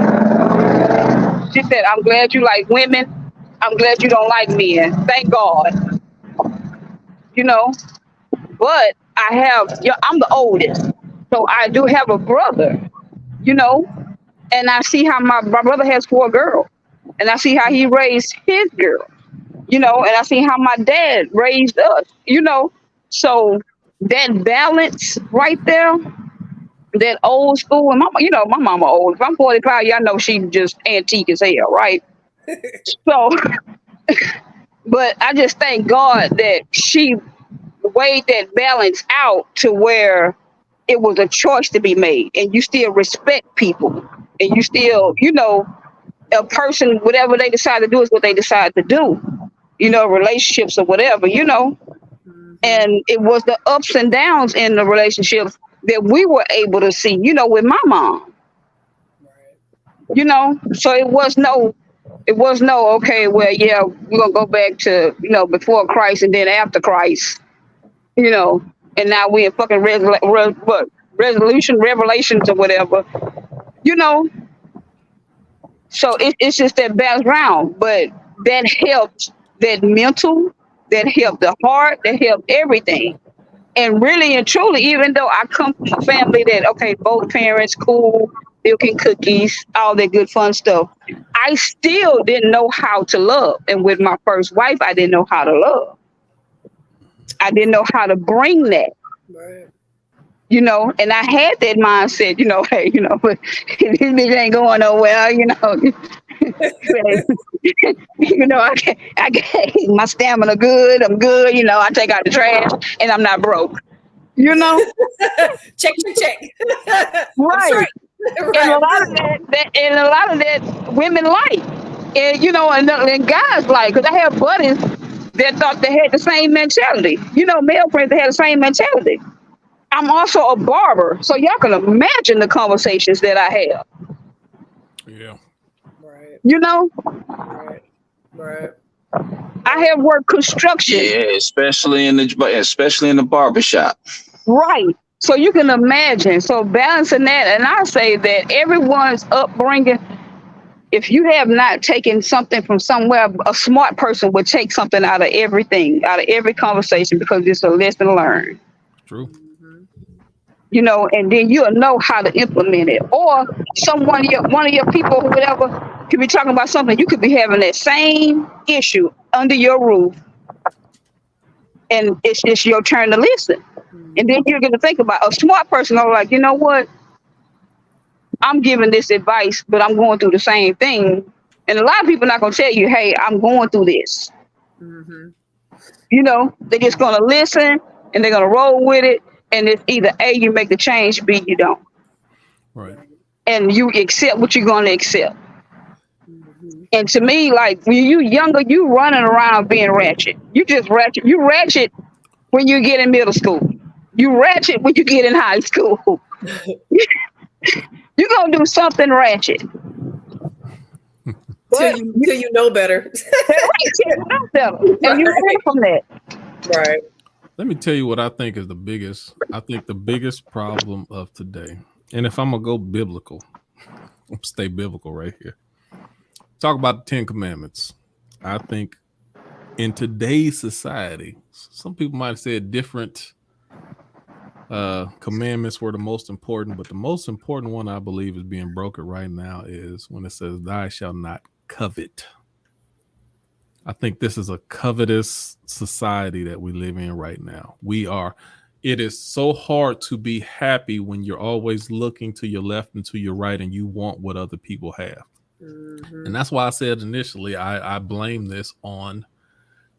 She said, "I'm glad you like women. I'm glad you don't like men. Thank God." You know, but I'm the oldest, so I do have a brother. You know, and I see how my brother has 4 girls, and I see how he raised his girl. And I see how my dad raised us. So that balance right there, that old school, and my mama old. If I'm 45, y'all know she just antique as hell, right? So, but I just thank God that she weighed that balance out to where it was a choice to be made, and you still respect people, and you still, a person, whatever they decide to do is what they decide to do, relationships or whatever, and it was the ups and downs in the relationships that we were able to see, with my mom, so it was no, okay, well, yeah, we're gonna go back to, before Christ and then after Christ, and now we're in fucking resolution, revelations or whatever, you know. So it's just that balance round, but that helped that mental, that helped the heart, that helped everything. And really and truly, even though I come from a family that, okay, both parents, cool, milking cookies, all that good fun stuff, I still didn't know how to love. And with my first wife, I didn't know how to love. I didn't know how to bring that. Right. And I had that mindset, hey, but this bitch ain't going nowhere, I get my stamina good, I'm good, I take out the trash and I'm not broke, Check. I'm right. straight. And Right. a lot of that women like, and and guys like, because I have buddies that thought they had the same mentality, male friends that had the same mentality. I'm also a barber, so y'all can imagine the conversations that I have. Yeah. Right. Right. I have worked construction. Yeah, especially in the barbershop. Right. So you can imagine. So balancing that, and I say that everyone's upbringing, if you have not taken something from somewhere, a smart person would take something out of everything, out of every conversation, because it's a lesson learned. True. And then you'll know how to implement it. Or one of your people, who whatever, could be talking about something. You could be having that same issue under your roof, and it's just your turn to listen. And then you're going to think about a smart person. I'm like, you know what? I'm giving this advice, but I'm going through the same thing. And a lot of people are not going to tell you, hey, I'm going through this. They're just going to listen and they're going to roll with it. And it's either A, you make the change, B, you don't. Right. And you accept what you're going to accept. And to me, like, when you younger, you running around being ratchet. You just ratchet. You ratchet when you get in middle school. You ratchet when you get in high school. You're going to do something ratchet. Till you know better. Right, till you know better. And you learn from that. Right. Let me tell you what I think is the biggest problem of today. And if I'm going to go biblical, I'm stay biblical right here. Talk about the 10 Commandments. I think in today's society, some people might have said different commandments were the most important, but the most important one I believe is being broken right now is when it says, "Thou shalt not covet." I think this is a covetous society that we live in right now. It is so hard to be happy when you're always looking to your left and to your right and you want what other people have. And that's why I said initially, I blame this on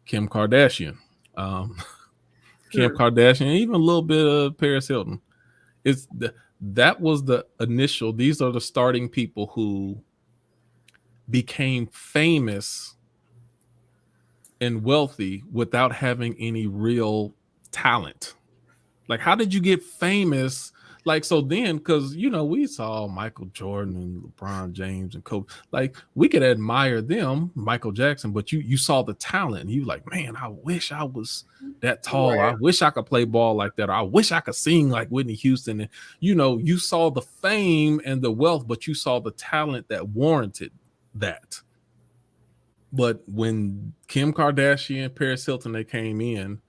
Kim Kardashian. Kim Kardashian, and even a little bit of Paris Hilton. That was the initial. These are the starting people who became famous and wealthy without having any real talent. Like, how did you get famous? Like, so then, because, you know, we saw Michael Jordan and LeBron James and Kobe, like, we could admire them, Michael Jackson, but you saw the talent and you like, man, I wish I was that tall. Right. I wish I could play ball like that. Or I wish I could sing like Whitney Houston. And, you know, you saw the fame and the wealth, but you saw the talent that warranted that. But when Kim Kardashian, Paris Hilton, they came in,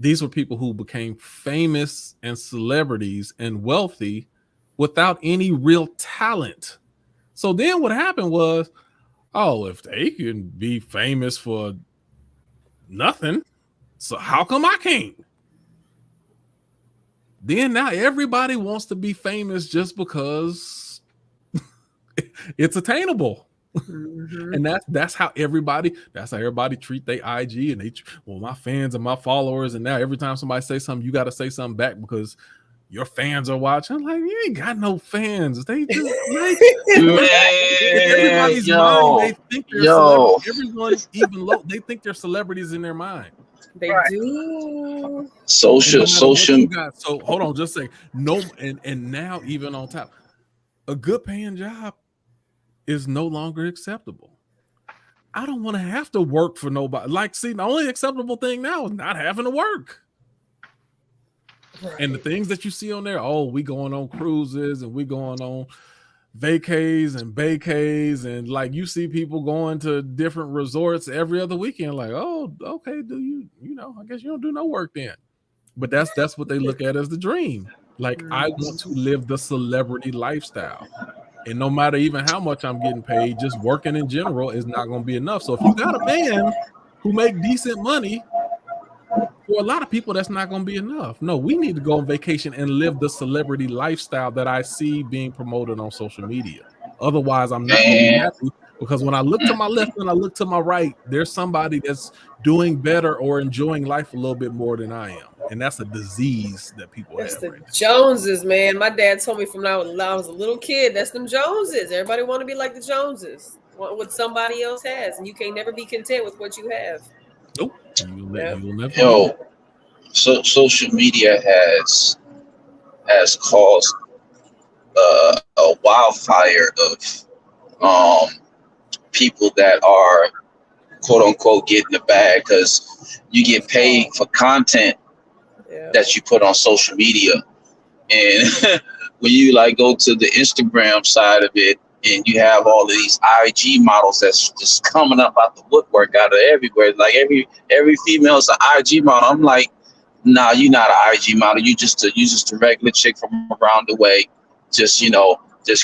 these were people who became famous and celebrities and wealthy without any real talent. So then what happened was, oh, if they can be famous for nothing, so how come I can't? Then now everybody wants to be famous just because it's attainable. Mhm. And that's how everybody treat their IG, and my fans and my followers, and now every time somebody say something, you got to say something back because your fans are watching. I'm like, you ain't got no fans. They just like everybody's mind. They think they're celebrities. Everyone, even low, they think they're celebrities in their mind. They do. Social. So hold on, just say no, and now even on top, a good paying job is no longer acceptable. I don't want to have to work for nobody. Like, see, the only acceptable thing now is not having to work. Right. And the things that you see on there, oh, we going on cruises and we going on vacays and bacays, and like you see people going to different resorts every other weekend. Like, oh, okay, do you know? I guess you don't do no work then. But that's what they look at as the dream. Like, I want to live the celebrity lifestyle. And no matter even how much I'm getting paid, just working in general is not going to be enough. So if you got a man who make decent money, for a lot of people, that's not going to be enough. No, we need to go on vacation and live the celebrity lifestyle that I see being promoted on social media. Otherwise, I'm not going to be happy, because when I look to my left and I look to my right, there's somebody that's doing better or enjoying life a little bit more than I am. And that's a disease that people have. That's the Joneses, man. My dad told me from when I was a little kid, that's them Joneses. Everybody want to be like the Joneses, want what somebody else has, and you can't never be content with what you have. Nope. You'll never. Yo, so social media has caused a wildfire of people that are quote unquote getting the bag, because you get paid for content that you put on social media. And when you like go to the Instagram side of it, and you have all of these IG models that's just coming up out the woodwork out of everywhere. Like every female is an IG model. I'm like, nah, you're not an IG model. You just a regular chick from around the way. Just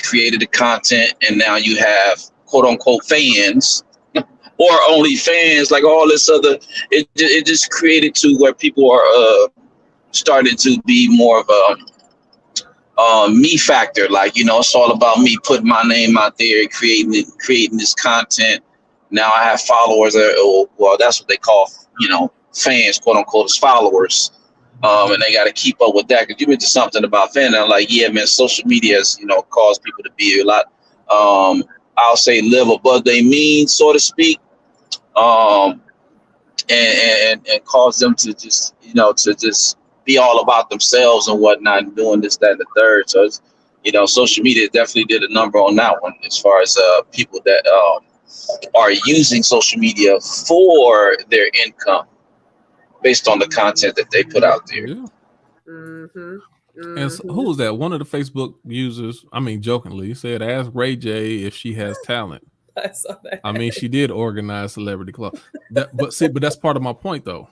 created the content, and now you have quote unquote fans or only fans, like all this other. It just created to where people are starting to be more of a me factor. Like, it's all about me putting my name out there, creating this content. Now I have followers, well, that's what they call, fans, quote unquote, as followers. And they got to keep up with that. Because you mentioned something about fans. I'm like, yeah, man, social media has, caused people to be a lot, I'll say, live above their means, so to speak. And cause them to just, to just be all about themselves and whatnot, and doing this, that, and the third. So it's, social media definitely did a number on that one, as far as people that are using social media for their income based on the content that they put out there. Yeah. And so, who was that? One of the Facebook users, jokingly said, ask Ray J if she has talent. I saw that. She did organize Celebrity Club. But that's part of my point, though.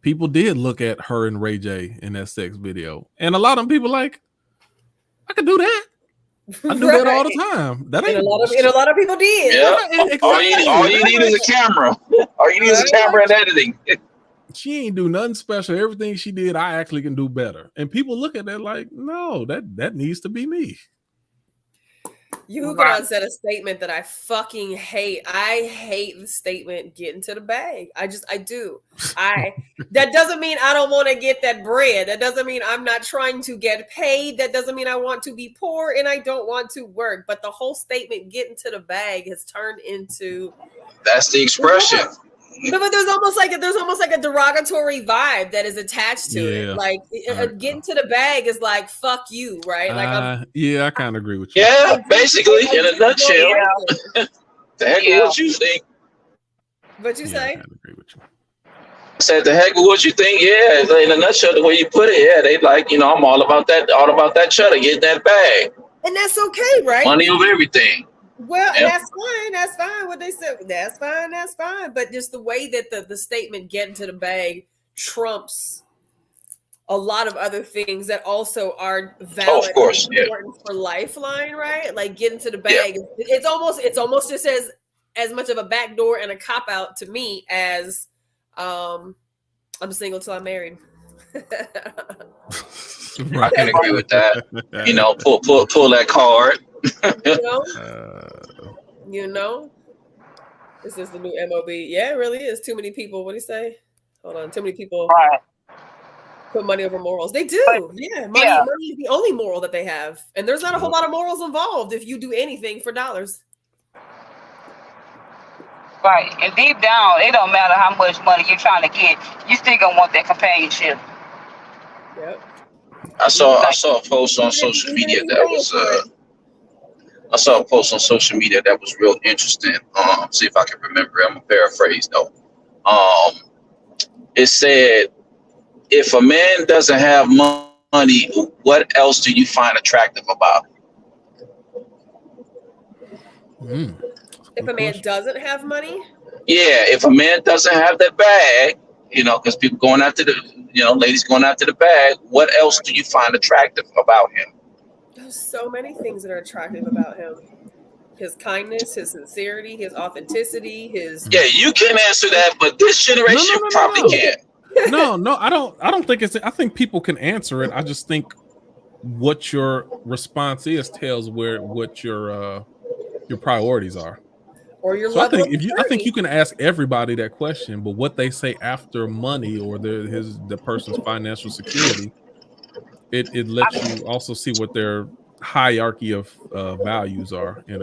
People did look at her and Ray J in that sex video, and a lot of people like, I could do that. I do that all the time. That ain't and a lot of people did. Yeah. Exactly. All you need is a camera. All you need is a camera and editing. She ain't do nothing special. Everything she did, I actually can do better. And people look at that like, no, that needs to be me. Hugueron said a statement that I fucking hate. I hate the statement, get into the bag. I do. That doesn't mean I don't want to get that bread. That doesn't mean I'm not trying to get paid. That doesn't mean I want to be poor and I don't want to work. But the whole statement, get into the bag, has turned into... That's the expression. But there's almost like a derogatory vibe that is attached to it. Like getting to the bag is like fuck you, right? Like I kind of agree with you. Yeah, basically, in a nutshell. The heck with what you think. What you say? I kind of agree with you. I said, the heck with what you think. Yeah, in a nutshell, the way you put it. Yeah, they like, I'm all about that cheddar, getting that bag. And that's okay, right? Money over everything. Well, that's fine. That's fine. What they said, that's fine. That's fine. But just the way that the statement "getting to the bag" trumps a lot of other things that also are valid, of course, and important for Lifeline, right? Like getting to the bag. Yeah. It's almost just as much of a backdoor and a cop out to me as I'm single till I'm married. I can agree with that. Pull that card. This is the new MOB. Yeah, it really is. Too many people. What do you say? Hold on. Too many people put money over morals. They do. Money is the only moral that they have. And there's not a whole lot of morals involved if you do anything for dollars. Right. And deep down, it don't matter how much money you're trying to get. You still gonna want that companionship. Yep. I saw a post on social media that was I saw a post on social media that was real interesting. See if I can remember it. I'm gonna paraphrase though. It said, if a man doesn't have money, what else do you find attractive about him? If a man doesn't have money? Yeah, if a man doesn't have that bag, because people going after ladies going after the bag, what else do you find attractive about him? There's so many things that are attractive about him. His kindness, his sincerity, his authenticity, his... Yeah, you can answer that, but this generation probably can't. No, I don't think it's... I think people can answer it. I just think what your response is tells what your priorities are. Or your I think you can ask everybody that question, but what they say after money or the person's financial security, it lets you also see what their hierarchy of values are in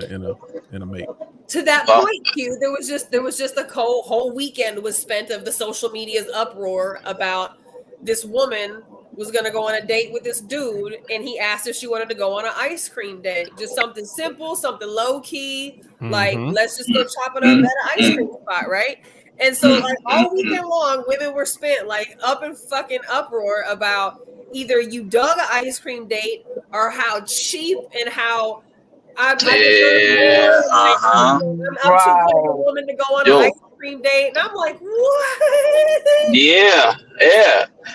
a mate. To that point, Q, there was just a whole weekend was spent of the social media's uproar about this woman was going to go on a date with this dude, and he asked if she wanted to go on an ice cream date. Just something simple, something low key, like let's just go chop it up at an ice cream spot, right? And so like all weekend long, women were spent like up in fucking uproar about either you dug an ice cream date or how cheap and how I'm too good of a woman to go on an ice cream date. And I'm like, what? Yeah.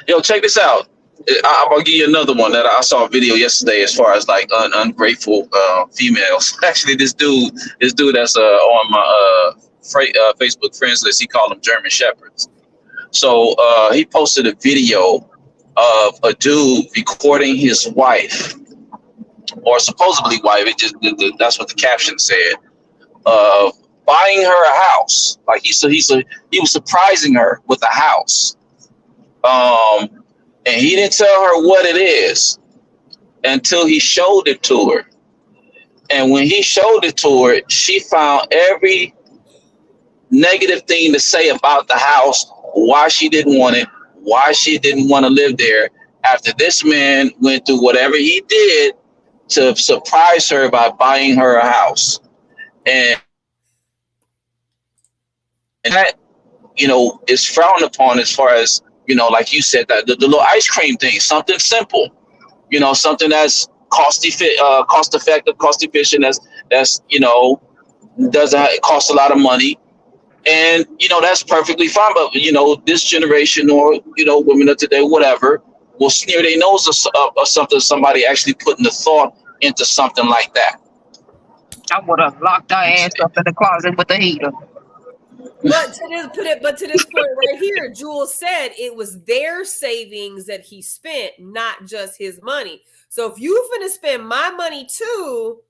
Yo, check this out. I'm gonna give you another one that I saw a video yesterday as far as like ungrateful females. Actually, this dude that's on my Facebook friends list, he called them German Shepherds. So he posted a video of a dude recording his wife, or supposedly wife. That's what the caption said. Buying her a house. Like he was surprising her with a house. And he didn't tell her what it is until he showed it to her. And when he showed it to her, she found every negative thing to say about the house, why she didn't want it, why she didn't want to live there, after this man went through whatever he did to surprise her by buying her a house. And that, is frowned upon as far as, like you said, that the little ice cream thing, something simple, something that's cost effective, cost efficient, that's doesn't cost a lot of money. And, that's perfectly fine. But, this generation or, women of today, whatever, will sneer their nose of something, somebody actually putting the thought into something like that. I would have locked our ass up in the closet with the heater. But to this point right here, Jules said it was their savings that he spent, not just his money. So if you finna spend my money too,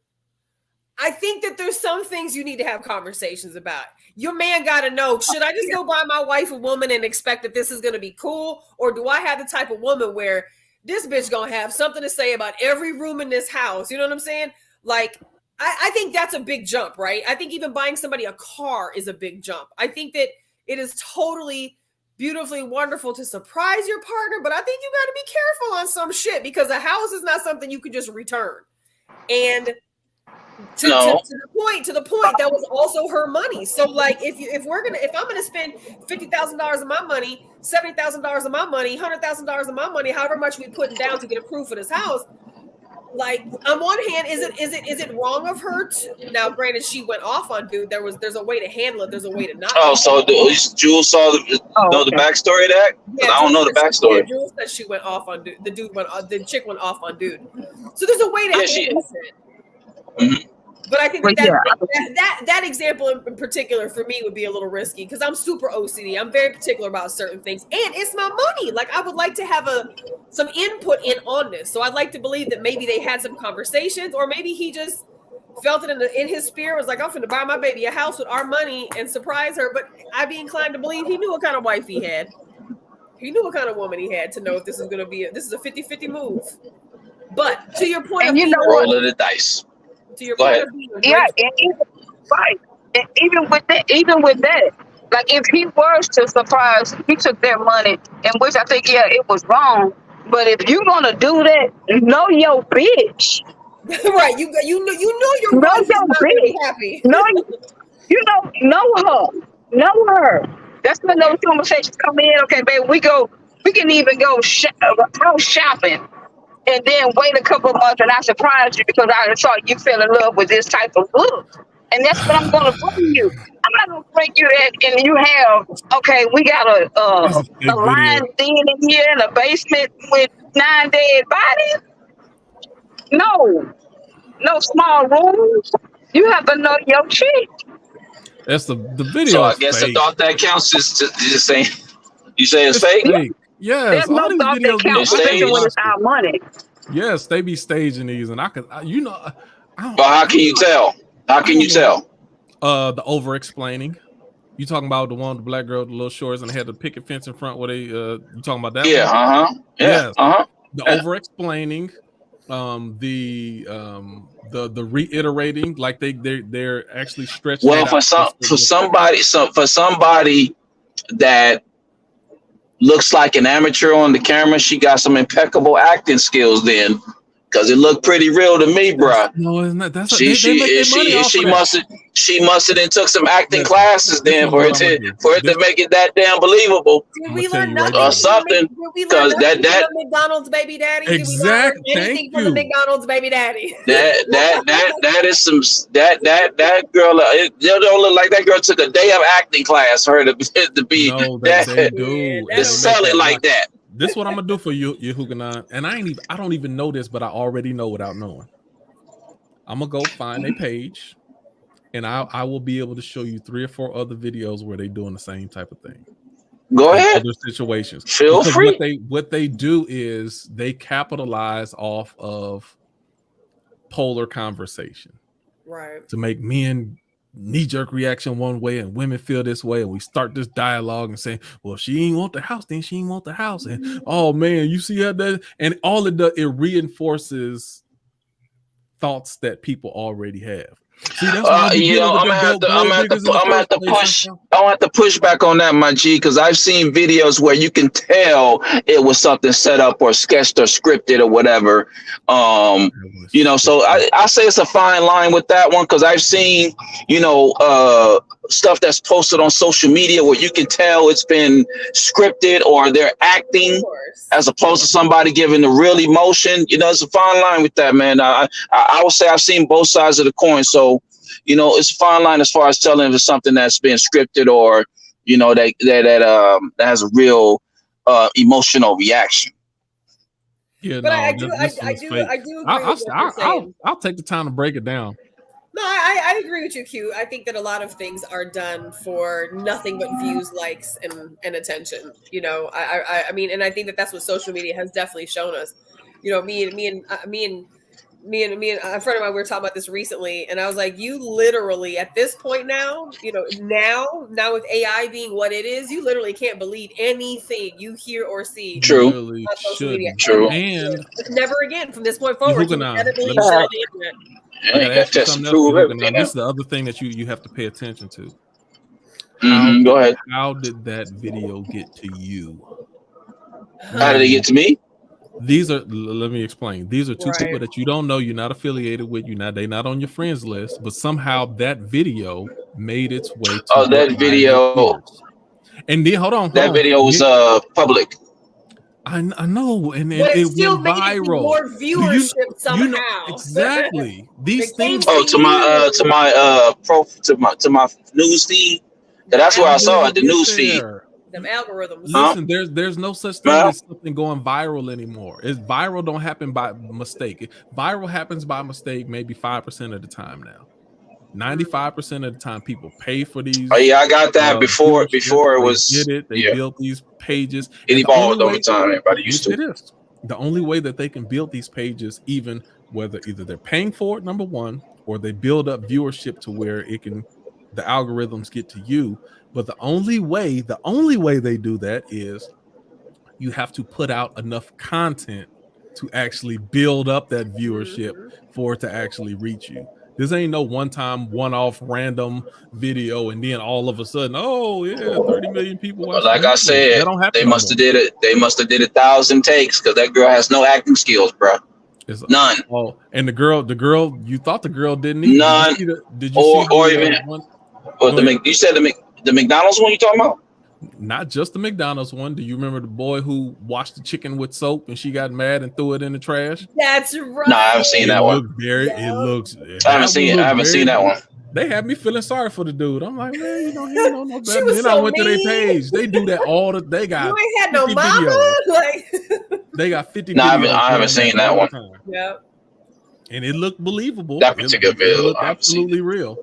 I think that there's some things you need to have conversations about. Your man got to know, should I just go buy my wife a woman and expect that this is going to be cool? Or do I have the type of woman where this bitch going to have something to say about every room in this house? You know what I'm saying? Like, I think that's a big jump, right? I think even buying somebody a car is a big jump. I think that it is totally beautifully wonderful to surprise your partner, but I think you got to be careful on some shit because a house is not something you can just return. And to the point, that was also her money. So like, if I'm gonna spend $50,000 of my money, $70,000 of my money, $100,000 of my money, however much we putting down to get approved for this house, like on one hand, is it wrong of her to, now granted she went off on dude, there's a way to handle it, there's a way to not. So Jules saw the backstory of that? Yeah, I don't know the backstory. Yeah, Jules said she went off on dude. The chick went off on dude. So there's a way to handle it. Mm-hmm. But I think that example in particular for me would be a little risky because I'm super OCD. I'm very particular about certain things, and it's my money. Like I would like to have some input on this. So I'd like to believe that maybe they had some conversations, or maybe he just felt it in his spirit. Was like, I'm going to buy my baby a house with our money and surprise her. But I'd be inclined to believe he knew what kind of wife he had. He knew what kind of woman he had to know if this is going to be this is a 50-50 move. But to your point, and rolling the dice. To your point of being and even with that, like if he was to surprise, he took their money, and which I think it was wrong. But if you're gonna do that, know your bitch. Right, you know your know wife your is bitch. Happy. Know her. That's when those conversations come in. Okay, baby, we can even go house shopping. And then wait a couple of months and I surprise you because I saw you fell in love with this type of look. And that's what I'm going to bring you. I'm not going to bring you that and you have, okay, we got a line thing in here in a basement with 9 dead bodies. No small rooms. You have to know your chick. That's the video. So I guess the thought that counts is just saying, you say it's fake? Yes, there's no thought that counts, especially when it's our money. Yes, they be staging these, and but how can you tell? How can you tell? The over explaining. You talking about the one with the black girl with the little shorts and had the picket fence in front where they you talking about that? Yeah, one? Yes. The over explaining, the reiterating, like they're actually stretching. Well, for somebody that looks like an amateur on the camera, she got some impeccable acting skills then, because it looked pretty real to me, bro. No, isn't that? That's she must have then took some acting classes then for it to make it that damn believable. Did we learn nothing or something? Because that McDonald's baby daddy. Exactly. Did we learn anything from the McDonald's baby daddy? That is some that girl. It don't look like that girl took a day of acting class for her to be they do. To sell it like that. This is what I'm gonna do for you, Huguenot. And I don't even know this, but I already know without knowing. I'm gonna go find a page, and I will be able to show you 3 or 4 other videos where they're doing the same type of thing. Go ahead. Other situations. Feel free. What they do is they capitalize off of polar conversation, right? To make men knee-jerk reaction one way and women feel this way, and we start this dialogue and say, well, if she ain't want the house, then she ain't want the house, and oh man, you see how that, and all it does, it reinforces thoughts that people already have. See, that's I'm gonna have to push back on that, my G, because I've seen videos where you can tell it was something set up or sketched or scripted or whatever. So I say it's a fine line with that one, because I've seen, stuff that's posted on social media where you can tell it's been scripted or they're acting as opposed to somebody giving the real emotion. It's a fine line with that, man. I would say I've seen both sides of the coin. So, it's a fine line as far as telling if it's something that's been scripted or, that has a real emotional reaction. Yeah, but no, I do agree I'll take the time to break it down. No, I agree with you, Q. I think that a lot of things are done for nothing but views, likes, and attention. I mean, and I think that that's what social media has definitely shown us. Me and a friend of mine, we were talking about this recently, and I was like, you literally at this point now, now with AI being what it is, you literally can't believe anything you hear or see. True. Really on social media. True. And never again from this point forward. This is the other thing that you have to pay attention to. Go ahead. How did that video get to you? How did it get to me? Let me explain. These are two people that you don't know, you're not affiliated with, they're not on your friends list, but somehow that video made its way to that video. And then hold on. That video was public. I know, and but it still went viral. More viewership somehow. Exactly. These things. To my news feed. That's where I saw it. The news feed. Them algorithms. Listen, there's no such thing as something going viral anymore. It's viral don't happen by mistake. Viral happens by mistake maybe 5% of the time now. 95% of the time people pay for these. Oh yeah, I got that before it was. They built these pages. It evolved over time. Everybody used to. It is. The only way that they can build these pages, even whether either they're paying for it, number one, or they build up viewership to where the algorithms get to you. But the only way they do that is you have to put out enough content to actually build up that viewership for it to actually reach you. This ain't no one-time, one-off random video, and then all of a sudden, 30 million people. Like I said, they must have did it. They must have did 1,000 takes because that girl has no acting skills, bro. None. Oh, and the girl, you thought the girl didn't either. None. Did you see you said the McDonald's one you talking about? Not just the McDonald's one. Do you remember the boy who washed the chicken with soap and she got mad and threw it in the trash? That's right. No, I haven't seen that one. I haven't seen that one. They had me feeling sorry for the dude. I'm like, man, he don't know better. Then I went to their page. They do that they got. You ain't had no mama. They got 50. No, I haven't seen that one. Yep. And it looked believable. That particular video looked absolutely real.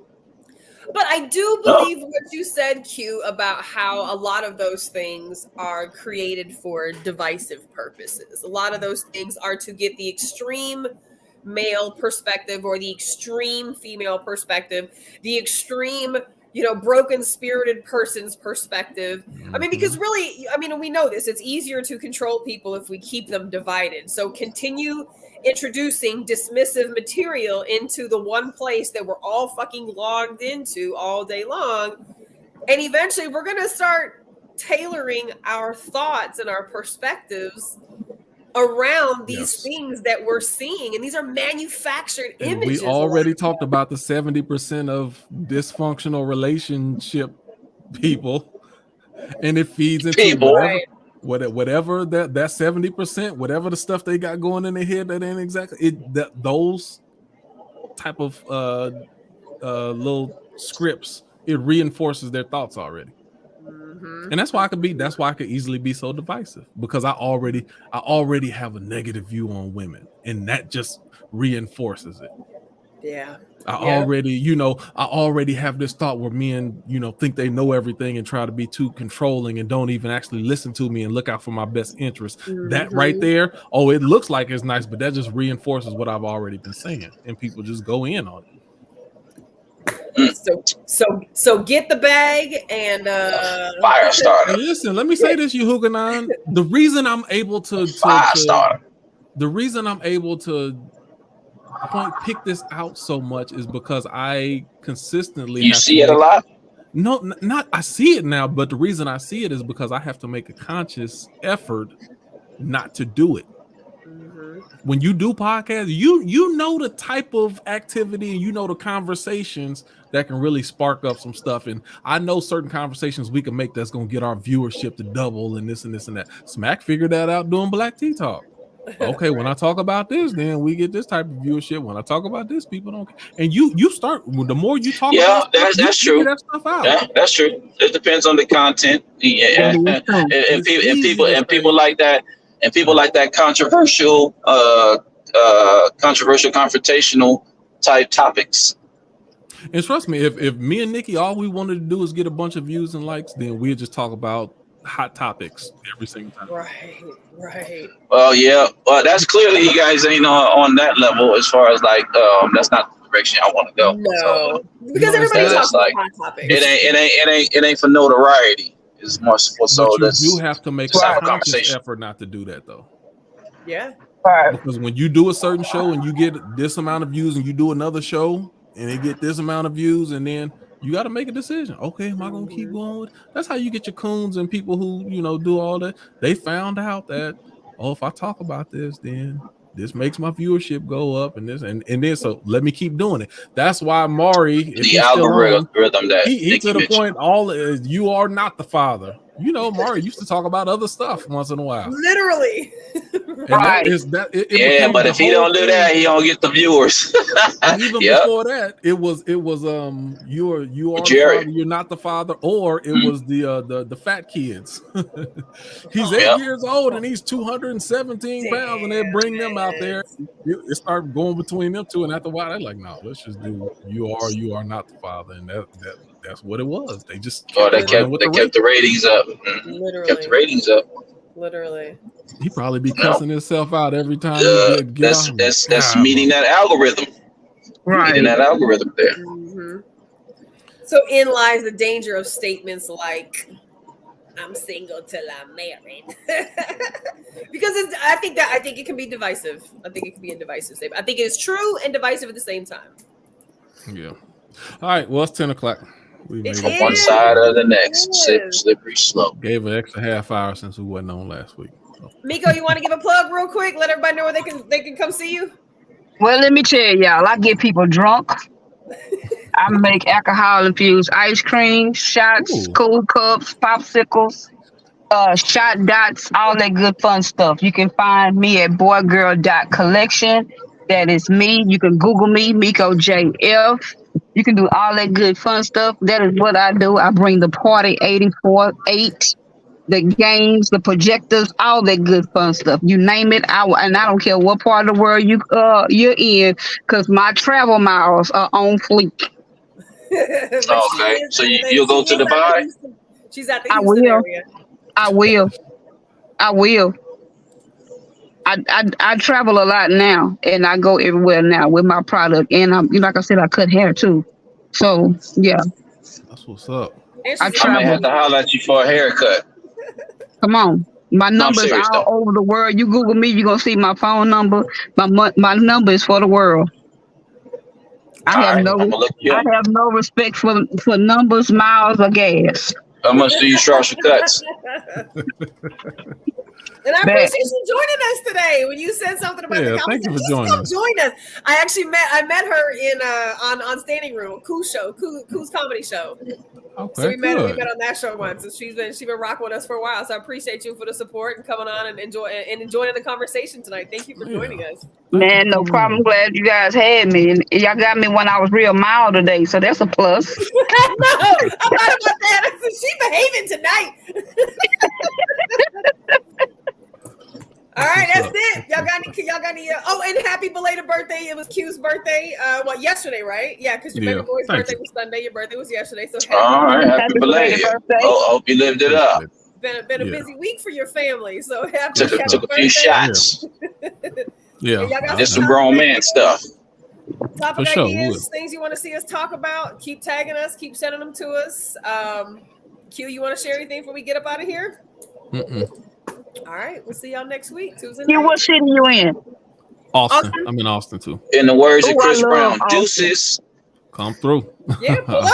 But I do believe what you said, Q, about how a lot of those things are created for divisive purposes. A lot of those things are to get the extreme male perspective or the extreme female perspective, the extreme, broken spirited person's perspective. I mean, because really, we know this, it's easier to control people if we keep them divided. So continue introducing dismissive material into the one place that we're all fucking logged into all day long. And eventually we're going to start tailoring our thoughts and our perspectives around these things that we're seeing. And these are manufactured images. We already talked about the 70% of dysfunctional relationship people, and it feeds into people. Whatever that 70%, whatever the stuff they got going in their head that ain't exactly those type of little scripts, it reinforces their thoughts already. And that's why I could easily be so divisive, because I already have a negative view on women, and that just reinforces it. Yeah. I already have this thought where men, think they know everything and try to be too controlling and don't even actually listen to me and look out for my best interest. That right there, it looks like it's nice, but that just reinforces what I've already been saying, and people just go in on it. So get the bag and fire starter. And listen, let me say this, you Huguenon. The reason I'm able to pick this out so much is because I consistently see it a lot. No, not I see it now, but the reason I see it is because I have to make a conscious effort not to do it. When you do podcasts, you know the type of activity and the conversations that can really spark up some stuff. And I know certain conversations we can make that's going to get our viewership to double and this and this and that. Smack figured that out doing Black Tea Talk. Okay, when I talk about this, then we get this type of viewership. When I talk about this, people don't care. And you start, the more you talk about that's true. That stuff out. Yeah, that's true. It depends on the content. And people like that. And people like that controversial, confrontational type topics. And trust me, if me and Nikki, all we wanted to do is get a bunch of views and likes, then we'll just talk about hot topics every single time. Right. Well, yeah. Well, that's clearly you guys ain't on that level as far as that's not the direction I want to go. No, because everybody talks about hot topics. It ain't for notoriety. It's more so that you do have to make a conscious effort not to do that, though. Yeah. Because when you do a certain show and you get this amount of views, and you do another show and they get this amount of views, and then You got to make a decision. Okay, am I going to keep going with? That's how you get your coons and people who, you know, do all that. They found out that, oh, if I talk about this, then this makes my viewership go up, and this and then so let me keep doing it. That's why Maury, if The he's still on, algorithm that he Nikki to the mentioned. point. You are not the father. You know, Maury used to talk about other stuff once in a while. Literally. And Right. that is that. It Yeah, became but the if he whole don't do thing. that, he don't get the viewers. And even Yep. before that, it was you are Jerry. the father, you're not the father, or it was the fat kids. He's Oh. 8 Yep. years old and he's 217 pounds, and they bring them out there. It started going between them two, and after a while, they're like, "No, let's just do you are not the father," and that's what it was. They just Oh, kept they running with kept the ratings up. Literally. Kept the ratings up. Literally. He probably be cussing himself out every time Yeah, he get on. that's meeting that algorithm. Right. Meeting that algorithm there. Mm-hmm. So in lies the danger of statements like, "I'm single till I'm married," because I think it can be divisive. I think it can be a divisive statement. I think it is true and divisive at the same time. Yeah. All right. Well, it's 10 o'clock. We It made From is. one side or the next. Yes. Slippery slope. Gave an extra half hour since we wasn't on last week. So. Miko, you want to give a plug real quick? Let everybody know where they can come see you. Well, let me tell y'all, I get people drunk. I make alcohol infused ice cream, shots, Ooh. cool cups, popsicles, shot dots, all that good fun stuff. You can find me at boygirl.collection. That is me. You can Google me, Miko JF. You can do all that good fun stuff. That is what I do. I bring the party 84-8, the games, the projectors, all that good fun stuff. You name it, and I don't care what part of the world you're in, because my travel miles are on fleek. Okay, so you'll go to Dubai? She's at the I Houston will. area. I will. I travel a lot now, and I go everywhere now with my product. And I'm, like I said, I cut hair too. So yeah, That's what's up. And I she's I might travel. have to holler at you for a haircut. Come on, my No, I'm number's serious all though. over the world. You Google me, you're gonna see my phone number. My number is for the world. I have Alright, no I'm gonna look you up. respect for numbers, miles, or gas. How much do you charge for cuts? And I appreciate you joining us today. When you said something about the thank you for conversation, joining us. join us. I actually met her in on Standing Room, Cool's show, Cool's comedy show. Okay, So we met good. on that show once, and she's been rocking with us for a while. So I appreciate you for the support and coming on and enjoying the conversation tonight. Thank you for joining us. Man, no problem. Glad you guys had me, and y'all got me when I was real mild today, so that's a plus. No, I thought about that. She behaving tonight. All right, that's it. Y'all got any? Oh, and happy belated birthday! It was Q's birthday. Yesterday, right? Yeah, because your baby boy's birthday was Sunday. Your birthday was yesterday. So happy belated birthday! Oh, hope you lived it up. Been a busy week for your family. So happy took a few shots. Yeah, just some grown man stuff. Topic ideas, things you want to see us talk about. Keep tagging us. Keep sending them to us. Q, you want to share anything before we get up out of here? All right, we'll see y'all next week. Tuesday night. What city you in? Austin. I'm in Austin too. In the words of Chris Brown, deuces. Come through. Yeah, pull up.